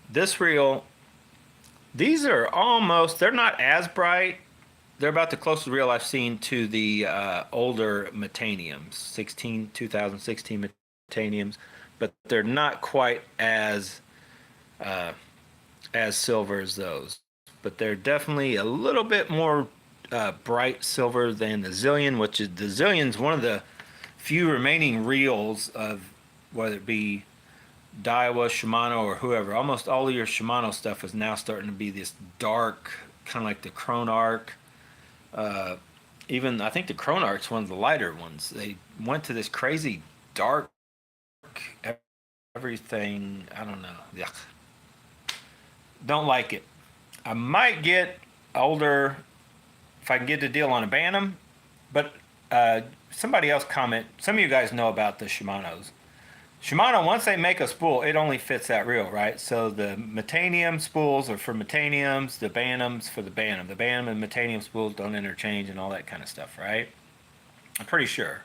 S1: this reel, these are almost, they're not as bright. They're about the closest reel I've seen to the older metaniums, 2016 metaniums, but they're not quite as silver as those. But they're definitely a little bit more bright silver than the zillion, which is the zillion's one of the few remaining reels of whether it be Daiwa, Shimano, or whoever. Almost all of your Shimano stuff is now starting to be this dark, kind of like the Chronarch. Even I think the Chronarch's one of the lighter ones. They went to this crazy dark everything. I don't know. Yeah, don't like it. I might get older if I can get the deal on a bantam. But somebody else comment. Some of you guys know about the Shimanos. Shimano, once they make a spool, it only fits that reel, right? So the metanium spools are for metaniums, the bantams for the bantam. The bantam and metanium spools don't interchange and all that kind of stuff, right? I'm pretty sure.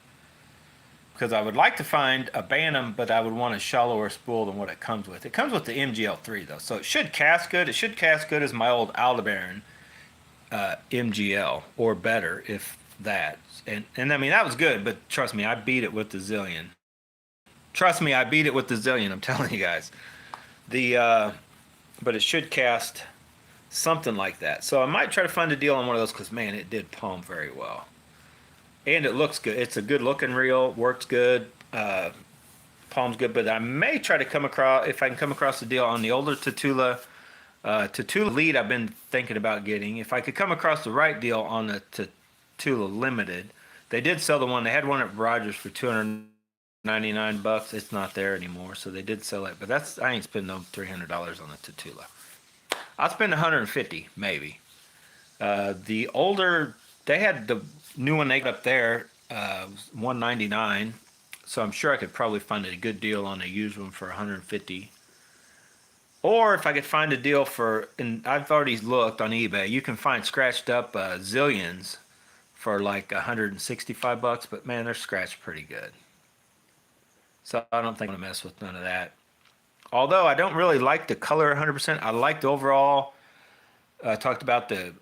S1: Because I would like to find a bantam, but I would want a shallower spool than what it comes with. It comes with the MGL3 though, so it should cast good. It should cast good as my old Aldebaran MGL or better, if that. And I mean that was good, but trust me, I beat it with the Zillion. Trust me, I beat it with the Zillion. I'm telling you guys. But it should cast something like that. So I might try to find a deal on one of those because man, it did palm very well. And it looks good. It's a good looking reel. Works good. Palm's good. But I may try to come across, if I can come across a deal on the older Tatula. Tatula lead I've been thinking about getting. If I could come across the right deal on the Tatula limited. They did sell the one. They had one at Rogers for $299. It's not there anymore. So they did sell it. But that's, I ain't spending no $300 on the Tatula. I'll spend $150 maybe. The older, they had the new one they got up there, $199. So I'm sure I could probably find a good deal on a used one for $150. Or if I could find a deal for, and I've already looked on eBay, you can find scratched up zillions for like $165, but man, they're scratched pretty good. So I don't think I'm gonna mess with none of that. Although I don't really like the color 100%. I like the overall. Talked about the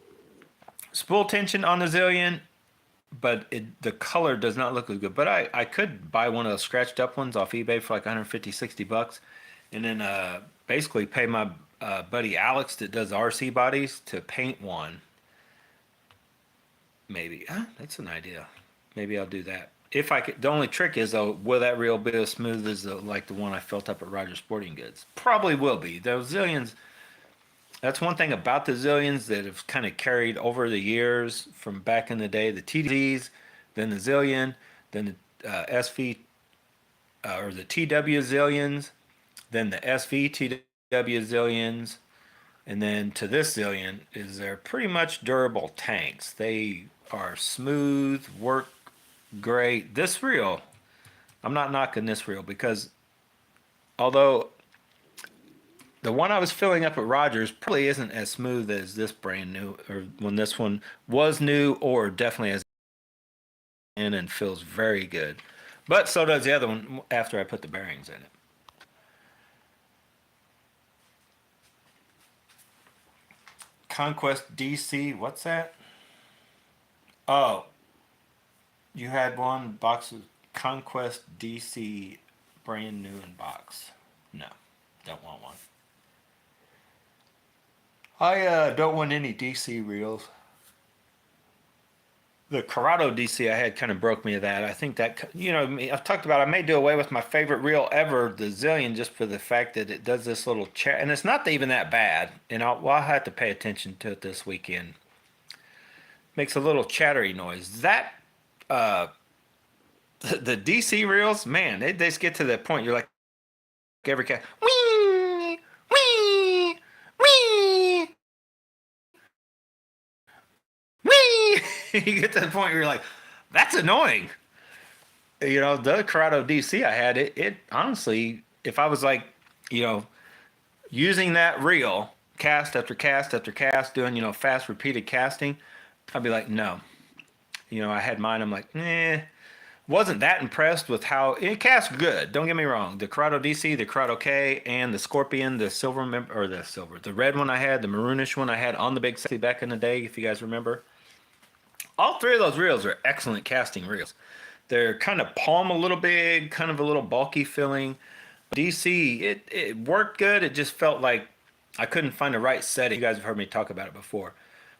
S1: spool tension on the Zillion, but the color does not look as good. But I could buy one of those scratched up ones off eBay for like 150, $60, and then basically pay my buddy Alex that does RC bodies to paint one. Maybe that's an idea. Maybe I'll do that. If I could, the only trick is though, will that reel be as smooth as like the one I felt up at Rogers Sporting Goods? Probably will be. Those Zillions. That's one thing about the Zillions that have kind of carried over the years from back in the day. The TDs, then the Zillion, then the SV or the TW Zillions, then the SV TW Zillions, and then to this Zillion is they're pretty much durable tanks. They are smooth, work great. This reel, I'm not knocking this reel because although the one I was filling up at Rogers probably isn't as smooth as this brand new, or when this one was new, or definitely as in and feels very good. But so does the other one after I put the bearings in it. Conquest DC, what's that? Oh, you had one box of Conquest DC brand new in box. No, don't want one. I don't want any DC reels. The Corrado DC I had kind of broke me of that. I think that, you know, I've talked about I may do away with my favorite reel ever, the Zillion, just for the fact that it does this little chat. And it's not even that bad. And I'll have to pay attention to it this weekend. Makes a little chattery noise. That, the DC reels, man, they just get to that point. You're like, every cat, wee, wee, wee, wee. You get to the point where you're like, that's annoying. You know, the Corrado DC I had, it honestly, if I was like, you know, using that reel, cast after cast after cast, doing, you know, fast repeated casting, I'd be like, no. You know, I had mine, I'm like, wasn't that impressed with how it casts good. Don't get me wrong. The Corrado DC, the Corrado K, and the Scorpion, the the red one I had, the maroonish one I had on the Big Sexy back in the day, if you guys remember. All three of those reels are excellent casting reels. They're kind of palm a little big, kind of a little bulky feeling. DC, it worked good. It just felt like I couldn't find the right setting. You guys have heard me talk about it before.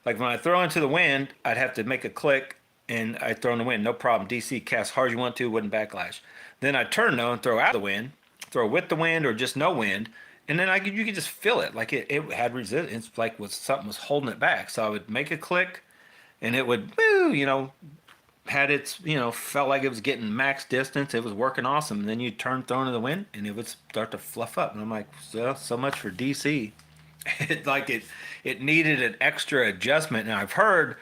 S1: Like when I throw into the wind, I'd have to make a click and I'd throw in the wind. No problem. DC cast hard as you want to, wouldn't backlash. Then I'd turn though and throw out the wind, throw with the wind or just no wind. And then you could just feel it. Like it had resistance, like something was holding it back. So I would make a click and it would, you know, had its, you know, felt like it was getting max distance. It was working awesome. And then you turn, throw into the wind, and it would start to fluff up. And I'm like, so much for DC. It needed an extra adjustment. And I've heard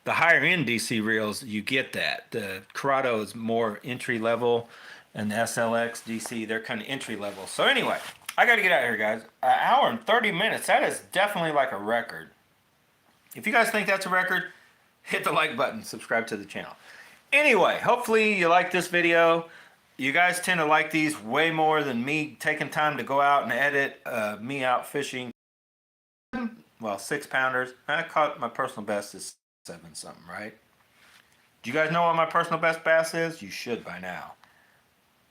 S1: the higher end DC reels, you get that. The Corrado is more entry level, and the SLX DC, they're kind of entry level. So anyway, I got to get out of here, guys. An hour and 30 minutes. That is definitely like a record. If you guys think that's a record, hit the like button, subscribe to the channel. Anyway, hopefully you like this video. You guys tend to like these way more than me taking time to go out and edit me out fishing. Well, 6-pounders. I caught my personal best is 7 something, right? Do you guys know what my personal best bass is? You should by now.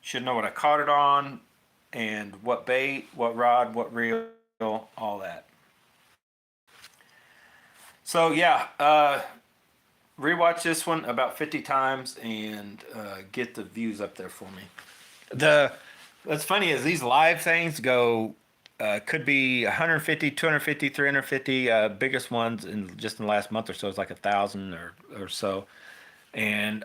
S1: Should know what I caught it on, and what bait, what rod, what reel, all that. So yeah, rewatch this one about 50 times and get the views up there for me. What's funny is these live things go, could be 150, 250, 350, biggest ones just in the last month or so is like 1,000 or so. And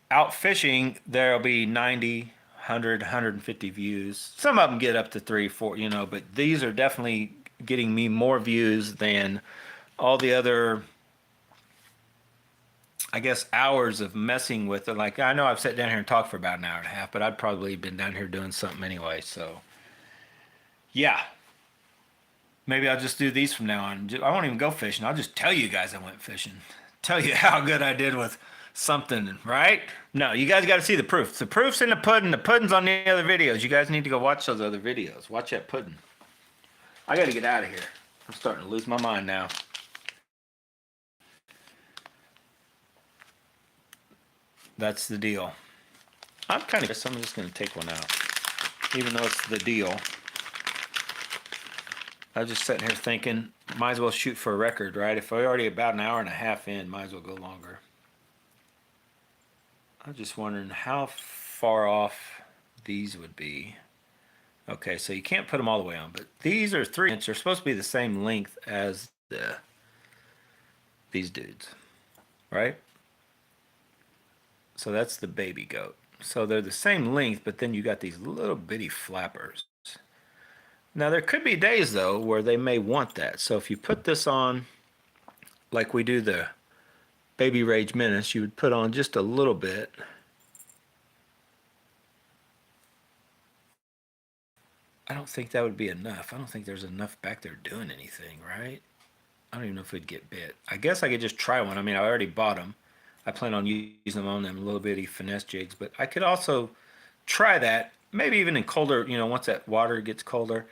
S1: out fishing, there'll be 90, 100, 150 views. Some of them get up to 3, 4, you know, but these are definitely getting me more views than all the other, I guess, hours of messing with it. Like, I know I've sat down here and talked for about an hour and a half, but I'd probably been down here doing something anyway. So, yeah. Maybe I'll just do these from now on. I won't even go fishing. I'll just tell you guys I went fishing. Tell you how good I did with something, right? No, you guys got to see the proof. The proof's in the pudding. The pudding's on the other videos. You guys need to go watch those other videos. Watch that pudding. I got to get out of here. I'm starting to lose my mind now. That's the deal. I'm just going to take one out, even though it's the deal. I was just sitting here thinking, might as well shoot for a record, right? If we're already about an hour and a half in, might as well go longer. I'm just wondering how far off these would be. Okay, so you can't put them all the way on, but these are 3-inch. They're supposed to be the same length as these dudes, right? So that's the baby goat. So they're the same length, but then you got these little bitty flappers. Now there could be days though where they may want that. So if you put this on like we do the Baby Rage Menace, you would put on just a little bit. I don't think that would be enough. I don't think there's enough back there doing anything, right? I don't even know if it'd get bit. I guess I could just try one. I mean, I already bought them. I plan on using them on them little bitty finesse jigs, but I could also try that, maybe even in colder, you know, once that water gets colder.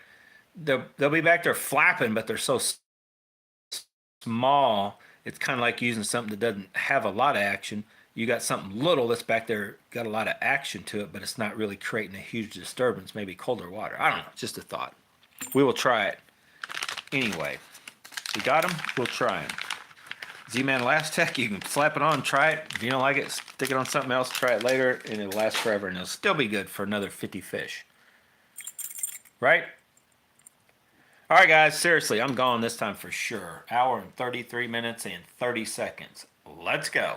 S1: They'll be back there flapping, but they're so small, it's kind of like using something that doesn't have a lot of action. You got something little that's back there, got a lot of action to it, but it's not really creating a huge disturbance, maybe colder water. I don't know, it's just a thought. We will try it. Anyway, we got them, we'll try them. Z-Man Last Tech, you can slap it on, try it. If you don't like it, stick it on something else, try it later, and it'll last forever, and it'll still be good for another 50 fish. Right? All right, guys, seriously, I'm gone this time for sure. Hour and 33 minutes and 30 seconds. Let's go.